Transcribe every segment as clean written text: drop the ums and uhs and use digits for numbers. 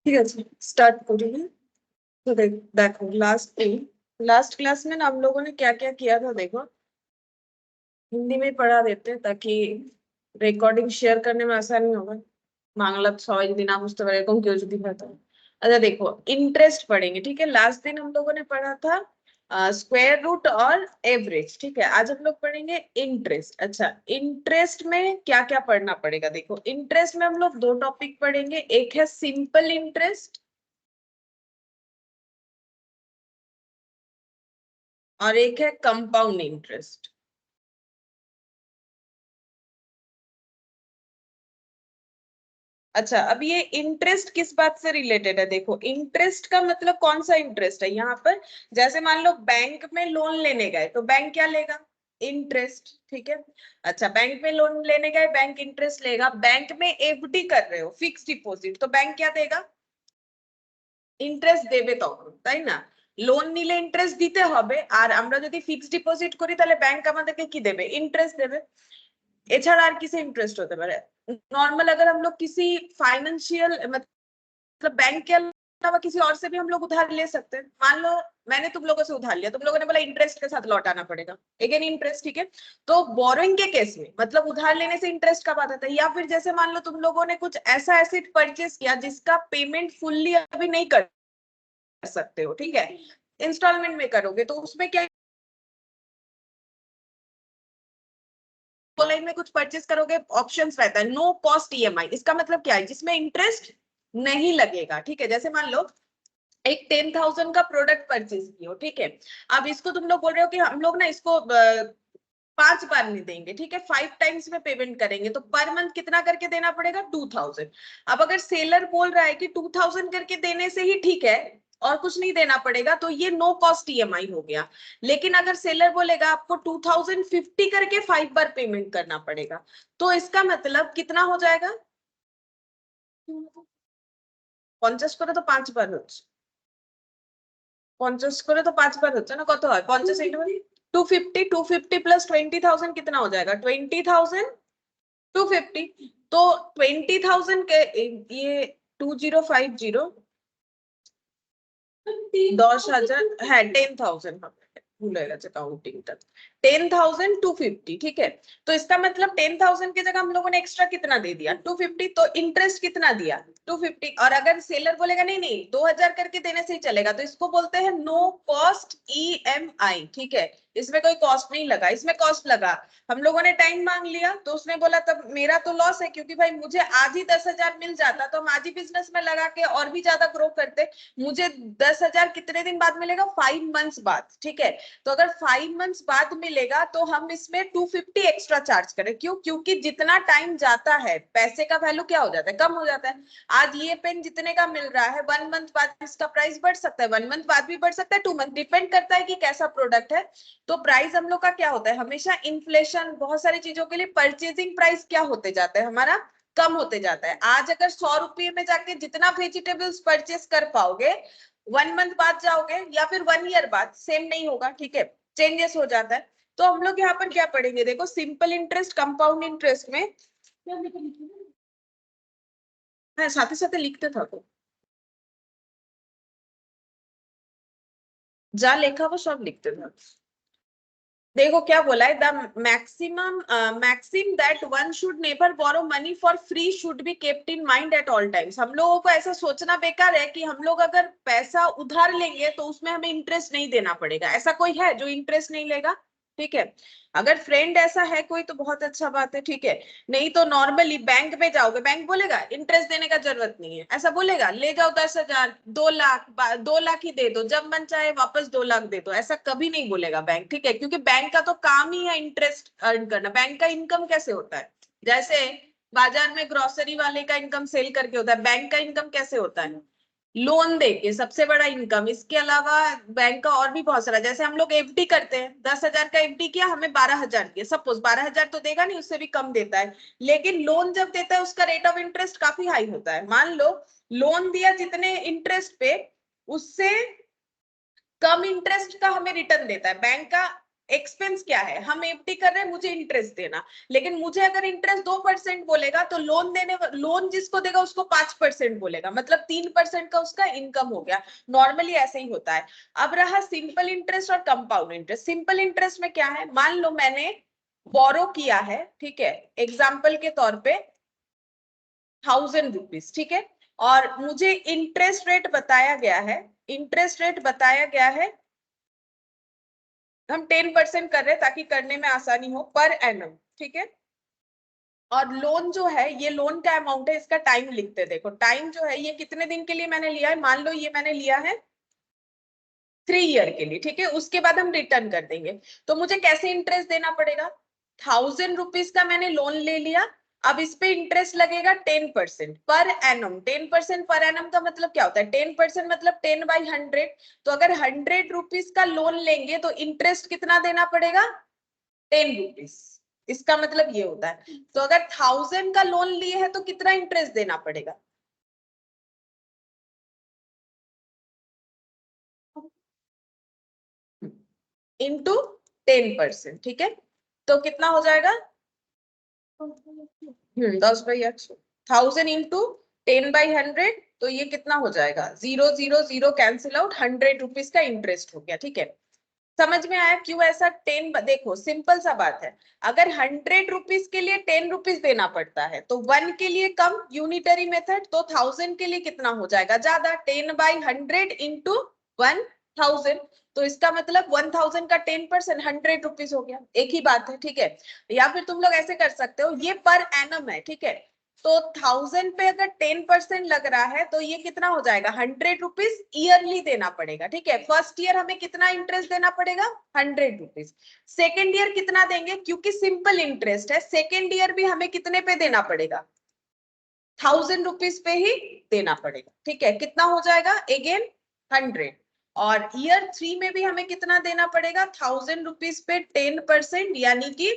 ঠিক আছে, स्टार्ट करी है। तो देखो लास्ट क्लास में ना हम लोगों ने क्या क्या किया था देखो, हिंदी में पढ़ा देते हैं ताकि রেকর্ডিং শেয়ার करने में आसानी होगा। বাংলা সবাই যদি না বুঝতে পারে এরকম কেউ যদি হয় তো अच्छा देखो इंटरेस्ट पढ़ेंगे, ठीक है। लास्ट दिन हम लोगों ने पढ़ा था स्क्वायर रूट और एवरेज, ठीक है। आज हम लोग पढ़ेंगे इंटरेस्ट। अच्छा, इंटरेस्ट में क्या क्या पढ़ना पड़ेगा देखो। इंटरेस्ट में हम लोग दो टॉपिक पढ़ेंगे, एक है सिंपल इंटरेस्ट और एक है कंपाउंड इंटरेस्ट। अच्छा, अब ये इंटरेस्ट किस बात से रिलेटेड है देखो। इंटरेस्ट का मतलब कौन सा इंटरेस्ट है यहाँ पर। जैसे मान लो बैंक में लोन लेने गए तो बैंक क्या लेगा, इंटरेस्ट, ठीक है। अच्छा, बैंक में लोन लेने गए, बैंक इंटरेस्ट लेगा। बैंक में एफडी कर रहे हो, फिक्स डिपॉजिट, तो बैंक क्या देगा, इंटरेस्ट देবে তখন, তাই না। লোন নিলে ইন্টারেস্ট দিতে হবে, আর আমরা যদি ফিক্সড ডিপোজিট করি তাহলে ব্যাংক আমাদেরকে কি দেবে, इंटरेस्ट देवे। এছাড়া আর किसी इंटरेस्ट होते पारे। नॉर्मल अगर हम लोग किसी फाइनेंशियल मतलब बैंक के अलावा किसी और से भी हम लोग उधार ले सकते हैं। मान लो मैंने तुम लोगों से उधार लिया, तुम लोगों ने बोला इंटरेस्ट के साथ लौटाना पड़ेगा, अगेन इंटरेस्ट, ठीक है। तो बोरोइंग के केस में मतलब उधार लेने से इंटरेस्ट कब आता था, या फिर जैसे मान लो तुम लोगों ने कुछ ऐसा एसेट परचेस किया जिसका पेमेंट फुल्ली अभी नहीं कर सकते हो, ठीक है, इंस्टॉलमेंट में करोगे तो उसमें क्या, ऑनलाइन में कुछ परचेस करोगे ऑप्शंस रहता है नो कॉस्ट ईएमआई। इसका मतलब क्या है, जिसमें इंटरेस्ट नहीं लगेगा, ठीक है। जैसे मान लो एक 10,000 का प्रोडक्ट परचेज किया, ठीक है। अब इसको तुम लोग बोल रहे हो कि हम लोग ना इसको 5 बार नहीं देंगे, ठीक है, 5 टाइम्स में पेमेंट करेंगे, तो पर मंथ कितना करके देना पड़ेगा, 2,000। अब अगर सेलर बोल रहा है कि 2,000 करके देने से ही ठीक है और कुछ नहीं देना पड़ेगा, तो ये नो कॉस्ट ईएमआई हो गया। लेकिन अगर सेलर बोलेगा आपको 2,050 करके 5 बार पेमेंट करना पड़ेगा, तो इसका मतलब कितना हो जाएगा, 50 করে তো 5 বার হচ্ছে, 50 করে তো 5 বার হচ্ছে না, কত হয় 50 इंटू 250, 250 प्लस 20,000 कितना हो जाएगा, 20,000 250। तो 20,000 के ये 2050 10,000 है, 10,000 भूल गए काउंटिंग तक, 10,250, ठीक है। तो इसका मतलब 10,000 की जगह हम लोगों ने एक्स्ट्रा कितना दे दिया, 250। तो इंटरेस्ट कितना दिया, 250। और अगर सेलर बोलेगा नहीं नहीं 2,000 करके देने से ही चलेगा, तो इसको बोलते हैं नो कॉस्ट ईएमआई, ठीक है। इसमें कोई कॉस्ट नहीं लगा, इसमें कॉस्ट लगा। हम लोगों ने टाइम मांग लिया तो उसने बोला तब मेरा तो लॉस है, क्योंकि भाई मुझे आज ही 10,000 मिल जाता तो हम आज ही बिजनेस में लगा के और भी ज्यादा ग्रो करते। मुझे 10,000 कितने दिन बाद मिलेगा, 5 मंथ्स बाद, ठीक है। तो अगर 5 मंथ्स बाद मिलेगा तो हम इसमें 250 एक्स्ट्रा चार्ज करें, क्यों, क्योंकि जितना टाइम जाता है पैसे का वैल्यू क्या हो जाता है, कम हो जाता है। आज ये पेन जितने का मिल रहा है 1 मंथ बाद इसका प्राइस बढ़ सकता है, 1 मंथ बाद भी बढ़ सकता है, 2 मंथ, डिपेंड करता है कि कैसा प्रोडक्ट है। तो प्राइस हम लोग का क्या होता है, हमेशा इन्फ्लेशन बहुत सारी चीजों के लिए परचेजिंग प्राइस क्या होते जाता है हमारा, कम होते जाता है। आज अगर 100 रुपये में जाके जितना वेजिटेबल्स परचेस कर पाओगे, 1 मंथ बाद जाओगे या फिर 1 ईयर बाद सेम नहीं होगा, ठीक है, चेंजेस हो जाता है। तो हम लोग यहाँ पर क्या पढ़ेंगे देखो, सिंपल इंटरेस्ट कंपाउंड इंटरेस्ट में हाँ साथ ही लिखते था तो जा लेखा वो सब लिखते था। देखो क्या बोला है, the maximum maxim that one should never borrow money for free should be kept in mind at all times. हम लोगों को ऐसा सोचना बेकार है कि हम लोग अगर पैसा उधार लेंगे तो उसमें हमें इंटरेस्ट नहीं देना पड़ेगा। ऐसा कोई है जो इंटरेस्ट नहीं लेगा, ठीक है। अगर फ्रेंड ऐसा है कोई तो बहुत अच्छा बात है, ठीक है। नहीं तो नॉर्मली बैंक में जाओगे, बैंक बोलेगा इंटरेस्ट देने का जरूरत नहीं है, ऐसा बोलेगा, ले जाओ 10,000 2 लाख 2 लाख ही दे दो, जब मन चाहे वापस 2 लाख दे दो, ऐसा कभी नहीं बोलेगा बैंक, ठीक है। क्योंकि बैंक का तो काम ही है इंटरेस्ट अर्न करना। बैंक का इनकम कैसे होता है, जैसे बाजार में ग्रोसरी वाले का इनकम सेल करके होता है, बैंक का इनकम कैसे होता है, लोन देके, सबसे बड़ा इनकम। इसके अलावा बैंक का और भी बहुत सारा, जैसे हम लोग एफडी करते हैं, 10,000 का एफडी किया, हमें 12,000 दिया, सपोज 12,000 तो देगा नहीं, उससे भी कम देता है। लेकिन लोन जब देता है उसका रेट ऑफ इंटरेस्ट काफी हाई होता है। मान लो लोन दिया जितने इंटरेस्ट पे, उससे कम इंटरेस्ट का हमें रिटर्न देता है बैंक का। एक्सपेंस क्या है, हम एफडी कर रहे हैं, मुझे इंटरेस्ट देना, लेकिन मुझे अगर इंटरेस्ट 2% बोलेगा तो लोन जिसको देगा उसको 5% बोलेगा, मतलब 3% का उसका इनकम हो गया। नॉर्मली ऐसे ही होता है। अब रहा सिंपल इंटरेस्ट और कंपाउंड इंटरेस्ट। सिंपल इंटरेस्ट में क्या है, मान लो मैंने बोरो किया है, ठीक है, एग्जाम्पल के तौर पे 1000 रुपीज, ठीक है, और मुझे इंटरेस्ट रेट बताया गया है, इंटरेस्ट रेट बताया गया है, हम 10% कर रहे हैं ताकि करने में आसानी हो, पर एनम, ठीक है। और लोन जो है, ये लोन का अमाउंट है, इसका टाइम लिखते हैं। देखो टाइम जो है ये कितने दिन के लिए मैंने लिया है, मान लो ये मैंने लिया है 3 ईयर के लिए, ठीक है, उसके बाद हम रिटर्न कर देंगे। तो मुझे कैसे इंटरेस्ट देना पड़ेगा, 1000 रुपीज का मैंने लोन ले लिया, अब इस पे इंटरेस्ट लगेगा 10% पर एनम। 10% पर एनम का मतलब क्या होता है, 10% मतलब 10/100। तो अगर 100 रुपीज का लोन लेंगे तो इंटरेस्ट कितना देना पड़ेगा, 10 रुपीज। इसका मतलब ये होता है। तो अगर 1000 का लोन लिए है तो कितना इंटरेस्ट देना पड़ेगा, इंटू 10%, ठीक है। तो कितना हो जाएगा, 10/100, 1000 इंटू 10/100, तो ये कितना हो जाएगा, 0 0 0 कैंसिल आउट, 100 रुपीज का इंटरेस्ट हो गया, ठीक है। समझ में आया क्यों ऐसा 10, देखो सिंपल सा बात है, अगर 100 रुपीज के लिए 10 रुपीज देना पड़ता है तो 1 के लिए कम, यूनिटरी मेथड, तो 1000 के लिए कितना हो जाएगा ज्यादा, 10/100 इंटू 1000। तो इसका मतलब 1000 का 10% 100 रुपीज हो गया, एक ही बात है, ठीक है। या फिर तुम लोग ऐसे कर सकते हो, ये पर एनम है, ठीक है, तो 1000 पे अगर 10% लग रहा है तो ये कितना हो जाएगा, 100 रुपीज ईयरली देना पड़ेगा, ठीक है। फर्स्ट ईयर हमें कितना इंटरेस्ट देना पड़ेगा, 100 रुपीज। सेकेंड ईयर कितना देंगे, क्योंकि सिंपल इंटरेस्ट है, सेकेंड ईयर भी हमें कितने पे देना पड़ेगा, 1000 रुपीज पे ही देना पड़ेगा, ठीक है। कितना हो जाएगा, अगेन 100। और ईयर 3 में भी हमें कितना देना पड़ेगा, 1000 रुपीज पे 10%, यानी कि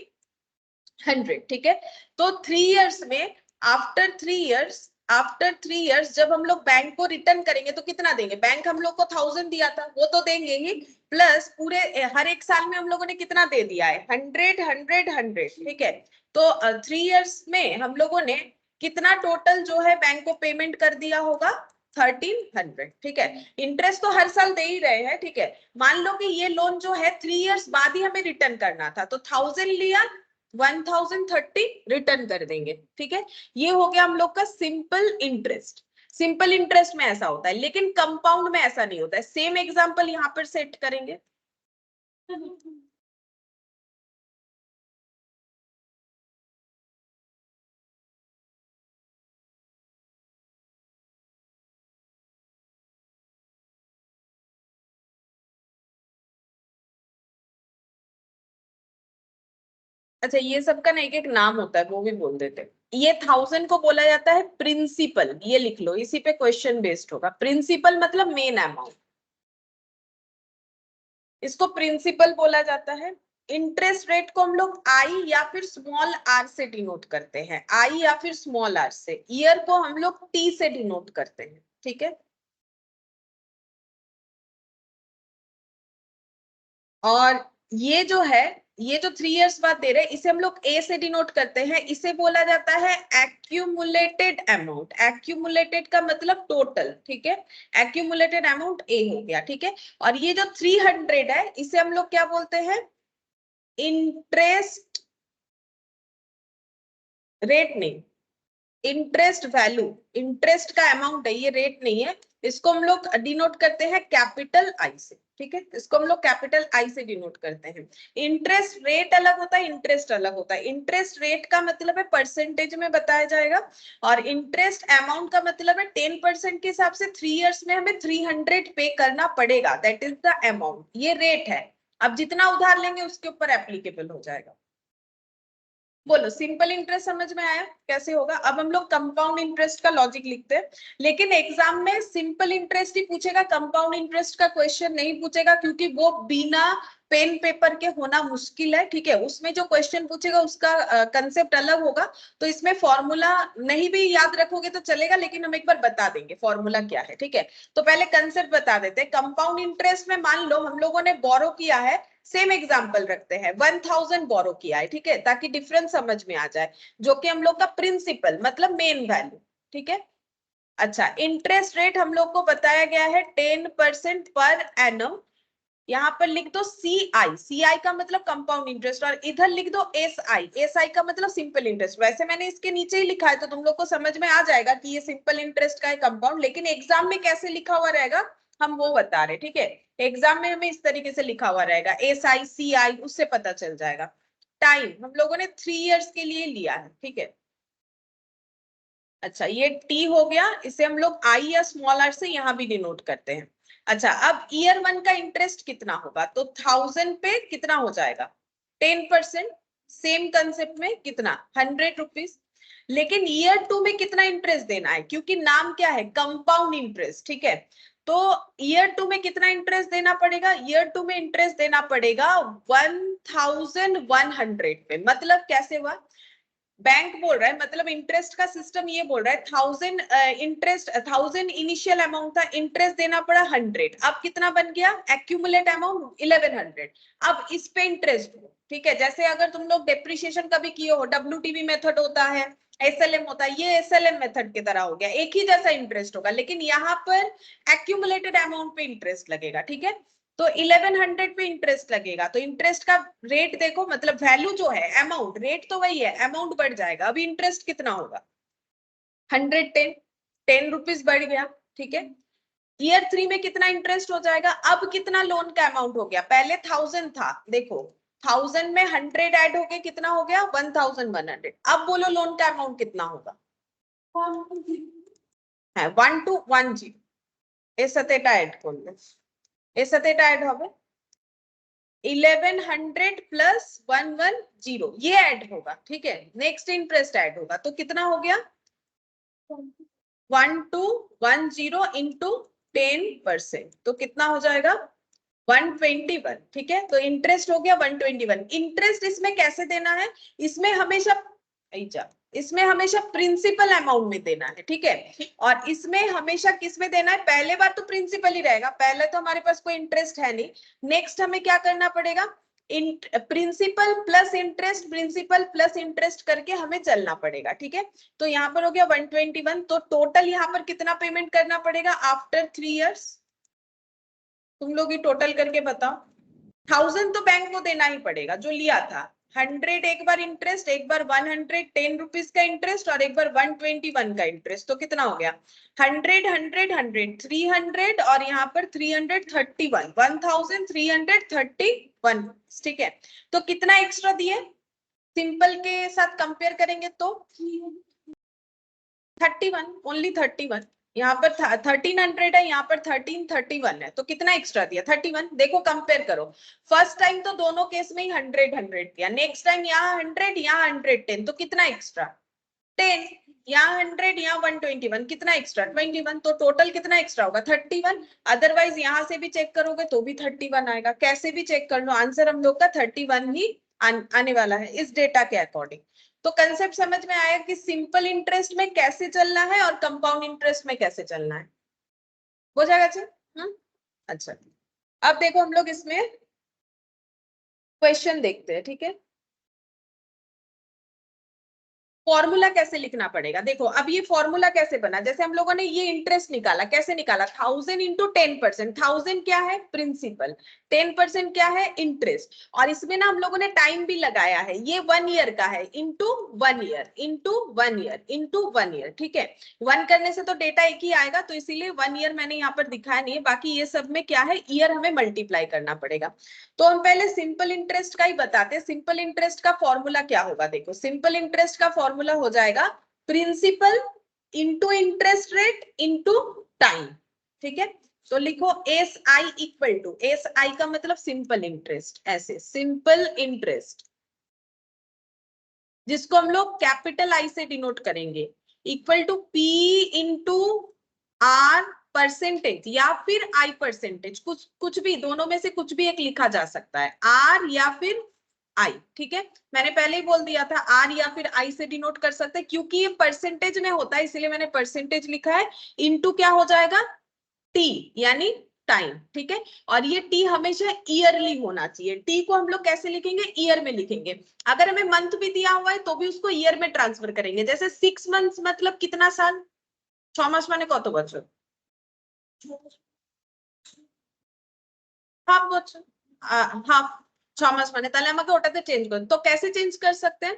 100, ठीक है। तो 3 इयर्स में, आफ्टर 3 इयर्स जब हम लोग बैंक को रिटर्न करेंगे तो कितना देंगे, बैंक हम लोग को 1000 दिया था वो तो देंगे ही, प्लस पूरे हर एक साल में हम लोगों ने कितना दे दिया है, 100 100 100, ठीक है। तो 3 इयर्स में हम लोगों ने कितना टोटल जो है बैंक को पेमेंट कर दिया होगा, 1300, ठीक है। इंटरेस्ट तो हर साल दे ही रहे हैं, ठीक है। मान लो कि ये लोन जो है 3 इयर्स बाद ही हमें रिटर्न करना था, तो 1000 लिया, 1030 रिटर्न कर देंगे, ठीक है। ये हो गया हम लोग का सिंपल इंटरेस्ट। सिंपल इंटरेस्ट में ऐसा होता है, लेकिन कंपाउंड में ऐसा नहीं होता है। सेम एग्जांपल यहाँ पर सेट करेंगे। अच्छा, ये सबका ना एक एक नाम होता है, वो भी बोल देते हैं। ये 1000 को बोला जाता है प्रिंसिपल, ये लिख लो, इसी पे क्वेश्चन बेस्ड होगा। प्रिंसिपल मतलब मेन अमाउंट, इसको प्रिंसिपल बोला जाता है। इंटरेस्ट रेट को हम लोग आई या फिर स्मॉल आर से डिनोट करते हैं, आई या फिर स्मॉल आर से। ईयर को हम लोग टी से डिनोट करते हैं, ठीक है। और ये जो है, ये जो 3 इयर्स बाद दे रहे हैं, इसे हम लोग ए से डिनोट करते हैं, इसे बोला जाता है एक्यूमुलेटेड अमाउंट। एक्यूमुलेटेड का मतलब टोटल, ठीक है। एक्यूमुलेटेड अमाउंट ए हो गया, ठीक है। और ये जो 300 है, इसे हम लोग क्या बोलते हैं, इंटरेस्ट रेट, नहीं, इंटरेस्ट वैल्यू, इंटरेस्ट का अमाउंट है, ये रेट नहीं है। इसको हम लोग डिनोट करते हैं कैपिटल आई से, ठीक है। इसको हम लोग कैपिटल आई से डिनोट करते हैं। इंटरेस्ट रेट अलग होता है, इंटरेस्ट अलग होता है। इंटरेस्ट रेट का मतलब है परसेंटेज में बताया जाएगा, और इंटरेस्ट अमाउंट का मतलब है 10% के हिसाब से 3 इयर्स में हमें 300 पे करना पड़ेगा, दैट इज द अमाउंट। ये रेट है, अब जितना उधार लेंगे उसके ऊपर एप्लीकेबल हो जाएगा। बोलो, सिंपल इंटरेस्ट समझ में आया कैसे होगा। अब हम लोग कंपाउंड इंटरेस्ट का लॉजिक लिखते हैं, लेकिन एग्जाम में सिंपल इंटरेस्ट ही पूछेगा, कंपाउंड इंटरेस्ट का क्वेश्चन नहीं पूछेगा, क्योंकि वो बिना पेन पेपर के होना मुश्किल है, ठीक है। उसमें जो क्वेश्चन पूछेगा उसका कंसेप्ट अलग होगा, तो इसमें फॉर्मूला नहीं भी याद रखोगे तो चलेगा, लेकिन हम एक बार बता देंगे फॉर्मूला क्या है, ठीक है। तो पहले कंसेप्ट बता देते हैं। कंपाउंड इंटरेस्ट में मान लो हम लोगों ने बोरो किया है, सेम एग्जांपल रखते हैं, 1000 बोरो किया है, ठीक है, ताकि डिफरेंस समझ में आ जाए, जो कि हम लोग का प्रिंसिपल मतलब मेन वैल्यू, ठीक है। अच्छा, इंटरेस्ट रेट हम लोग को बताया गया है 10% पर एनम। यहाँ पर लिख दो CI, CI का मतलब कंपाउंड इंटरेस्ट, और इधर लिख दो SI, SI का मतलब सिंपल इंटरेस्ट। वैसे मैंने इसके नीचे ही लिखा है, तो तुम लोग को समझ में आ जाएगा कि ये सिंपल इंटरेस्ट का है कंपाउंड, लेकिन एग्जाम में कैसे लिखा हुआ रहेगा हम वो बता रहे, ठीक है। एग्जाम में हमें इस तरीके से लिखा हुआ रहेगा SI CI, उससे पता चल जाएगा। टाइम हम लोगों ने 3 इयर्स के लिए लिया है, ठीक है। अच्छा, ये T हो गया, इसे हम लोग I या स्मॉल r से यहाँ भी डिनोट करते हैं। अच्छा, अब ईयर 1 का इंटरेस्ट कितना होगा, तो 1000 पे कितना हो जाएगा 10%, सेम कंसेप्ट में कितना 100 रुपीज। लेकिन ईयर 2 में कितना इंटरेस्ट देना है, क्योंकि नाम क्या है कंपाउंड इंटरेस्ट, ठीक है। तो ईयर 2 में कितना इंटरेस्ट देना पड़ेगा, ईयर 2 में इंटरेस्ट देना पड़ेगा 1100 पे। मतलब कैसे हुआ, बैंक बोल रहा है, मतलब इंटरेस्ट का सिस्टम ये बोल रहा है 1000 इंटरेस्ट, 1000 इनिशियल अमाउंट था, इंटरेस्ट देना पड़ा 100, अब कितना बन गया एक्यूमुलेट अमाउंट 1100। अब इस पे इंटरेस्ट, ठीक है। जैसे अगर तुम लोग डेप्रिसिएशन कभी किए हो, WTV मेथड होता है, SLM होता है, ये SLM मेथड की तरह हो गया, एक ही जैसा इंटरेस्ट होगा, लेकिन यहाँ पर एक्यूमुलेटेड अमाउंट पे इंटरेस्ट लगेगा, ठीक है। तो 1100 पे इंटरेस्ट लगेगा, तो इंटरेस्ट का रेट देखो, मतलब वैल्यू जो है अमाउंट, रेट तो वही है, अमाउंट बढ़ जाएगा। अभी इंटरेस्ट कितना होगा 110, 10 रुपीज बढ़ गया, ठीक है। ईयर 3 में कितना इंटरेस्ट हो जाएगा, अब कितना लोन का अमाउंट हो गया, पहले 1000 था, देखो 1000 में 100 ऐड हो गया, कितना हो गया 1100। अब बोलो लोन का अमाउंट कितना होगा है 1210। এর সাথে এটা ऐड করলে এর সাথে এটা ऐड হবে 1100 प्लस 110, ये ऐड होगा, ठीक है। नेक्स्ट इंटरेस्ट ऐड होगा, तो कितना हो गया 1210 इंटू 10%, तो कितना हो जाएगा 121, ठीक है। तो इंटरेस्ट हो गया 121। इंटरेस्ट इसमें कैसे देना है, इसमें हमेशा इसमें हमेशा प्रिंसिपल अमाउंट में देना है, ठीक है। और इसमें हमेशा किस में देना है, पहले बार तो प्रिंसिपल ही रहेगा, पहले तो हमारे पास कोई इंटरेस्ट है नहीं। नेक्स्ट हमें क्या करना पड़ेगा, principal plus interest, principal plus interest करके हमें चलना पड़ेगा, ठीक है। तो यहाँ पर हो गया 121, तो टोटल यहाँ पर कितना पेमेंट करना पड़ेगा आफ्टर 3 इयर्स, तुम लोग ही टोटल करके बताओ। 1000 तो बैंक को देना ही पड़ेगा जो लिया था, 100 एक बार इंटरेस्ट, एक बार 110 रुपीज का इंटरेस्ट, और एक बार 121 का इंटरेस्ट, तो कितना हो गया 100 100 100 300, और यहाँ पर 331, 1331, ठीक है। तो कितना एक्स्ट्रा दिए, सिंपल के साथ कंपेयर करेंगे तो 31, ओनली 31। यहाँ पर 1300 है, यहाँ पर 1331 है, तो कितना एक्स्ट्रा दिया 31। देखो कंपेयर करो, फर्स्ट टाइम तो दोनों केस में ही 100 दिया, नेक्स्ट टाइम यहाँ 100 यहाँ 110, तो कितना एक्स्ट्रा 10, यहाँ 100 यहाँ 121, कितना एक्स्ट्रा 21, तो टोटल कितना एक्स्ट्रा होगा 31। अदरवाइज यहाँ से भी चेक करोगे तो भी 31 आएगा, कैसे भी चेक कर लो, आंसर हम लोग का 31 ही आने वाला है इस डेटा के अकॉर्डिंग। तो कंसेप्ट समझ में आया कि सिंपल इंटरेस्ट में कैसे चलना है और कंपाउंड इंटरेस्ट में कैसे चलना है, हो जाएगा अच्छा। अच्छा, अब देखो हम लोग इसमें क्वेश्चन देखते हैं, ठीक है। फॉर्मूला कैसे लिखना पड़ेगा, देखो अब ये फॉर्मूला कैसे बना, जैसे हम लोगों ने ये इंटरेस्ट निकाला, कैसे निकाला 1000 इंटू 10%, 1000 क्या है प्रिंसिपल, 10% क्या है इंटरेस्ट, और इसमें ना हम लोगों ने टाइम भी लगाया है, ये 1 ईयर का है, into 1 year into 1 year into 1 year, ठीक है। 1 करने से तो डेटा एक ही आएगा, तो इसीलिए 1 ईयर मैंने यहाँ पर दिखाया नहीं है, बाकी ये सब में क्या है ईयर हमें मल्टीप्लाई करना पड़ेगा। तो हम पहले सिंपल इंटरेस्ट का ही बताते हैं। सिंपल इंटरेस्ट का फॉर्मूला क्या होगा, देखो सिंपल इंटरेस्ट का फॉर्मूला हो जाएगा principal into interest rate into time, ठीक है। तो लिखो S I equal to, S I का मतलब सिंपल इंटरेस्ट, ऐसे सिंपल इंटरेस्ट जिसको हम लोग कैपिटल आई से डिनोट करेंगे, equal to P into R percentage या फिर आई परसेंटेज, कुछ भी, दोनों में से कुछ भी एक लिखा जा सकता है, आर या फिर आई, ठीक है। मैंने पहले ही बोल दिया था आर या फिर आई से डिनोट कर सकते हैं, क्योंकि ये परसेंटेज में होता है इसलिए मैंने परसेंटेज लिखा है। इनटू क्या हो जाएगा, टी यानी टाइम, ठीक है। और ये टी हमेशा ईयरली होना चाहिए। टी को हम लोग कैसे लिखेंगे, ईयर में लिखेंगे। अगर हमें मंथ भी दिया हुआ है तो भी उसको ईयर में ट्रांसफर करेंगे। जैसे 6 मंथ्स मतलब कितना साल, 6 मास माने कत बছর, हाफ बছর, हाफ 6 मास माने, তাহলে আমাকে ওটাতে চেঞ্জ করতে, तो कैसे चेंज कर सकते हैं,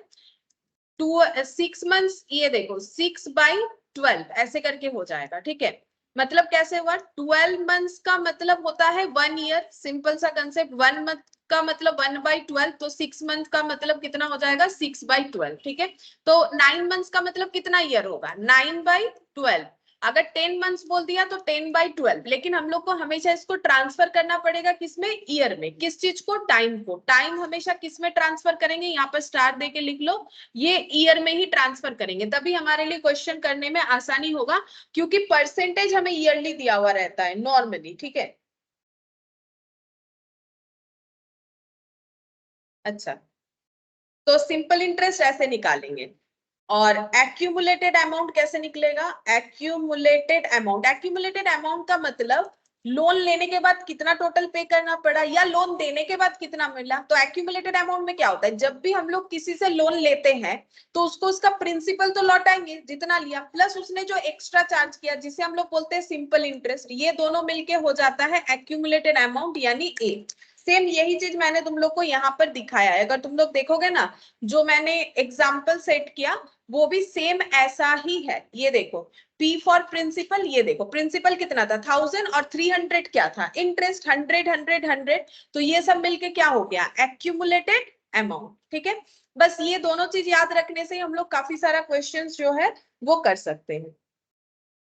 6 मंथ्स, ये देखो 6/12 ऐसे करके हो जाएगा, ठीक है। मतलब कैसे हुआ, 12 मंथ्स का मतलब होता है 1 ईयर, सिंपल सा कंसेप्ट। 1 मंथ का मतलब 1/12, तो 6 मंथ का मतलब कितना हो जाएगा, 6/12, ठीक है। तो 9 मंथ्स का मतलब कितना ईयर होगा, 9/12। अगर 10 मंथ्स बोल दिया तो 10/12, लेकिन हम लोग को हमेशा इसको ट्रांसफर करना पड़ेगा किसमें, ईयर में। किस चीज को, टाइम को। टाइम हमेशा किस में ट्रांसफर करेंगे, यहाँ पर स्टार दे के लिख लो, ये ईयर में ही ट्रांसफर करेंगे, तभी हमारे लिए क्वेश्चन करने में आसानी होगा, क्योंकि परसेंटेज हमें ईयरली दिया हुआ रहता है नॉर्मली, ठीक है। अच्छा, तो सिंपल इंटरेस्ट ऐसे निकालेंगे। और एक्यूमुलेटेड अमाउंट कैसे निकलेगा, एक्यूमुलेटेड अमाउंट का मतलब लोन लेने के बाद कितना टोटल पे करना पड़ा या लोन देने के बाद कितना मिला। तो एक्यूमुलेटेड अमाउंट में क्या होता है, जब भी हम लोग किसी से लोन लेते हैं तो उसको उसका प्रिंसिपल तो लौटाएंगे जितना लिया, प्लस उसने जो एक्स्ट्रा चार्ज किया जिसे हम लोग बोलते हैं सिंपल इंटरेस्ट, ये दोनों मिलके हो जाता है एक्यूमुलेटेड अमाउंट यानी ए। सेम यही चीज मैंने तुम लोग को यहाँ पर दिखाया है, अगर तुम लोग देखोगे ना, जो मैंने एग्जाम्पल सेट किया वो भी सेम ऐसा ही है। ये देखो, P फॉर प्रिंसिपल, ये देखो प्रिंसिपल कितना था 1000 और 300 क्या था, इंटरेस्ट 100। तो ये सब मिलके क्या हो गया, एक्यूमुलेटेड अमाउंट, ठीक है। बस ये दोनों चीज याद रखने से हम लोग काफी सारा क्वेश्चंस जो है वो कर सकते हैं।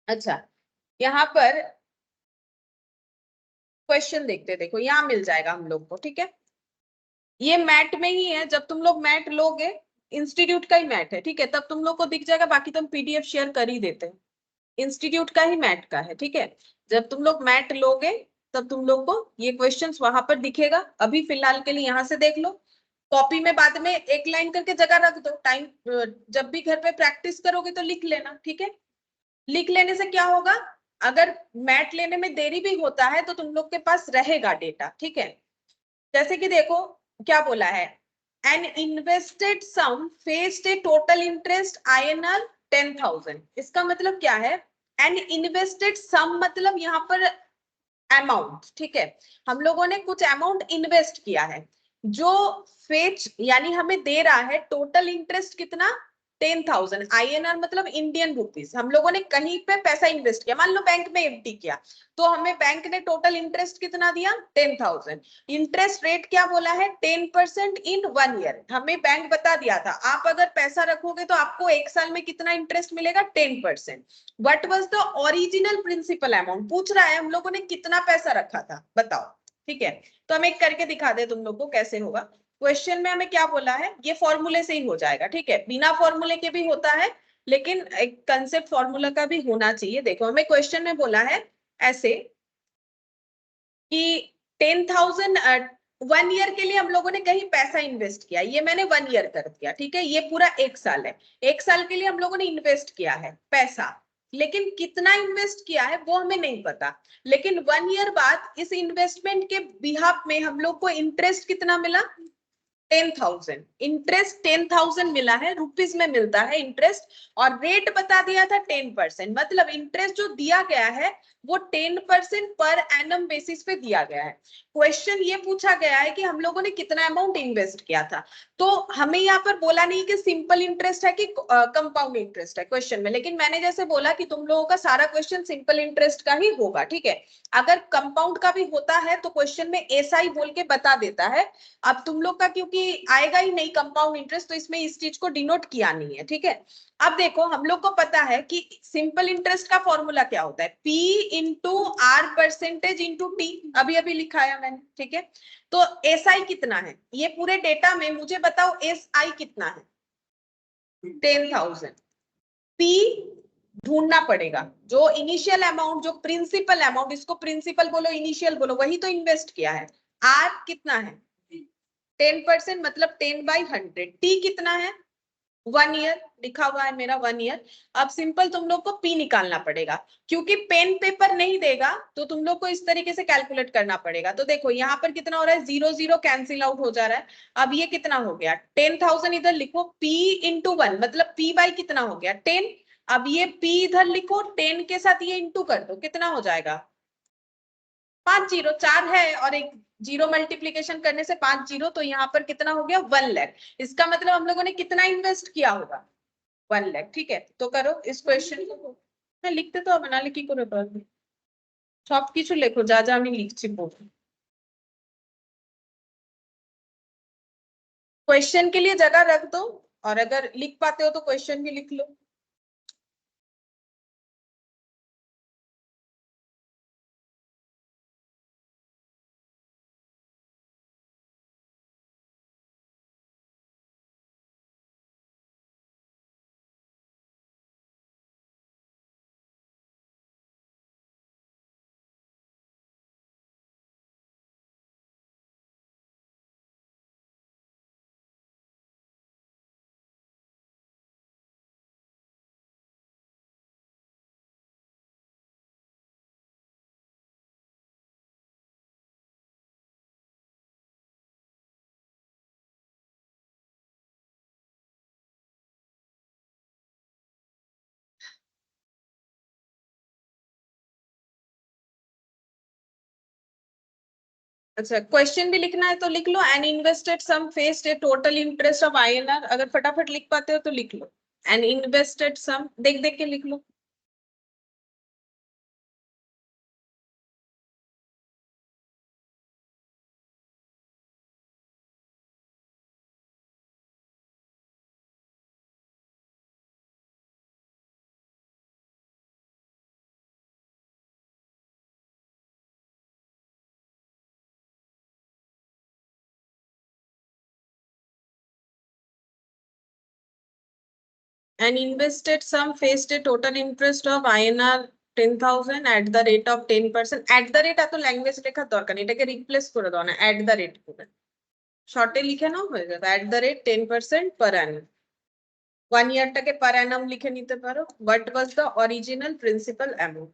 अच्छा, यहाँ पर क्वेश्चन देखते, देखो यहाँ मिल जाएगा हम लोग को, ठीक है। ये मैट में ही है, जब तुम लोग मैट लोगे, इंस्टीट्यूट का ही मैट है, ठीक है, तब तुम लोग को दिख जाएगा, बाकी तुम पीडीएफ शेयर कर ही देते हैं। इंस्टीट्यूट का ही मैट का है, ठीक है। जब तुम लोग मैट लोगे तब तुम लोग को ये क्वेश्चंस वहां पर दिखेगा। अभी फिलहाल के लिए यहाँ से देख लो, कॉपी में बाद में एक लाइन करके जगह रख दो, टाइम जब भी घर पे प्रैक्टिस करोगे तो लिख लेना, ठीक है। लिख लेने से क्या होगा, अगर मैट लेने में देरी भी होता है तो तुम लोग के पास रहेगा डेटा, ठीक है। जैसे कि देखो क्या बोला है, N invested sum fetched a total interest INR 10,000। इसका मतलब क्या है, एन इन्वेस्टेड सम मतलब यहाँ पर अमाउंट, ठीक है। हम लोगों ने कुछ अमाउंट इन्वेस्ट किया है, जो फेच यानी हमें दे रहा है टोटल इंटरेस्ट कितना, 10,000 INR मतलब इंडियन रुपीस। हम लोगों ने कहीं पे पैसा इन्वेस्ट किया, मान लो बैंक में एफडी किया, तो हमें बैंक ने टोटल इंटरेस्ट कितना दिया, 10,000। इंटरेस्ट रेट क्या बोला है, 10% इन 1 ईयर। हमें बैंक बता दिया था आप अगर पैसा रखोगे तो आपको 1 साल में कितना इंटरेस्ट मिलेगा, 10%। What was the original principal amount, पूछ रहा है हम लोगों ने कितना पैसा रखा था बताओ, ठीक है। तो हम एक करके दिखा दे तुम लोग को कैसे होगा। क्वेश्चन में हमें क्या बोला है, ये फॉर्मूले से ही हो जाएगा, ठीक है, बिना फॉर्मूले के भी होता है, लेकिन एक कंसेप्ट फॉर्मूला का भी होना चाहिए। देखो हमें क्वेश्चन में बोला है ऐसे कि 10,000 1 ईयर के लिए हम लोगों ने कहीं पैसा इन्वेस्ट किया, ये मैंने 1 ईयर कर दिया, ठीक है। ये पूरा 1 साल है, 1 साल के लिए हम लोगों ने इन्वेस्ट किया है पैसा, लेकिन कितना इन्वेस्ट किया है वो हमें नहीं पता। लेकिन 1 ईयर बाद इस इन्वेस्टमेंट के बिहाफ में हम लोग को इंटरेस्ट कितना मिला, 10,000। इंटरेस्ट 10,000 मिला है, रुपीस में मिलता है इंटरेस्ट, और रेट बता दिया था 10%। मतलब इंटरेस्ट जो दिया गया है वो 10% पर एनम बेसिस पे दिया गया है। क्वेश्चन ये पूछा गया है कि हम लोगों ने कितना अमाउंट इन्वेस्ट किया था, तो हमें यहाँ पर बोला नहीं कि सिंपल इंटरेस्ट है कि कंपाउंड इंटरेस्ट है क्वेश्चन में, लेकिन मैंने जैसे बोला कि तुम लोगों का सारा क्वेश्चन सिंपल इंटरेस्ट का ही होगा, ठीक है। अगर कंपाउंड का भी होता है तो क्वेश्चन में ऐसा ही बोल के बता देता है। अब तुम लोग का क्योंकि आएगा ही नहीं कंपाउंड इंटरेस्ट, तो इसमें इस चीज को डिनोट किया नहीं है, ठीक है। अब देखो हम लोग को पता है कि सिंपल इंटरेस्ट का फॉर्मूला क्या होता है, P into R percentage into T, अभी अभी लिखाया मैंने, ठीक है। तो SI कितना है, ये पूरे डेटा में मुझे बताओ SI कितना है, 10,000। P ढूंढना पड़ेगा। जो इनिशियल अमाउंट, जो प्रिंसिपल अमाउंट, इसको प्रिंसिपल बोलो इनिशियल बोलो, वही तो इन्वेस्ट किया है। आर कितना है 10%, मतलब 10/100। टी कितना है 1 ईयर, लिखा हुआ है मेरा 1 ईयर। अब सिंपल तुम लोग को पी निकालना पड़ेगा, क्योंकि पेन पेपर नहीं देगा तो तुम लोग को इस तरीके से कैलकुलेट करना पड़ेगा। तो देखो यहाँ पर कितना हो रहा है, 0 0 कैंसिल आउट हो जा रहा है। अब ये कितना हो गया 10,000, इधर लिखो पी इंटू 1, मतलब पी बाई कितना हो गया 10। अब ये पी इधर लिखो, 10 के साथ ये इंटू कर दो, कितना हो जाएगा 5 जीरो, 4 है और एक जीरो, मल्टीप्लीकेशन करने से 5 जीरो, तो यहाँ पर कितना हो गया 1 लाख। इसका मतलब हम लोगों ने कितना इन्वेस्ट किया होगा 1 लाख। ठीक है, तो करो इस क्वेश्चन को। হ্যাঁ লিখতে তো হবে, নাহলে কি করে পারবে? সবকিছু লেখো যা যা আমি লিখছি পড়ো। क्वेश्चन के लिए जगह रख दो, और अगर लिख पाते हो तो क्वेश्चन भी लिख लो। अच्छा, क्वेश्चन भी लिखना है तो लिख लो। An invested sum fetched a total interest of INR, अगर फटाफट लिख पाते हो तो लिख लो। एन इन्वेस्टेड सम, देख देख के लिख लो। and invested sum faced a total interest of INR 10,000 at the rate of 10%। at the rate এত ল্যাঙ্গুয়েজ লেখার দরকার নেই, এটাকে রিপ্লেস করে দাও না at the rate করে, শর্টে লিখে নাও হয়ে যাবে at the rate 10% per annum। 1 ইয়ারটাকে per annum লিখে নিতে পারো। what was the original principal amount।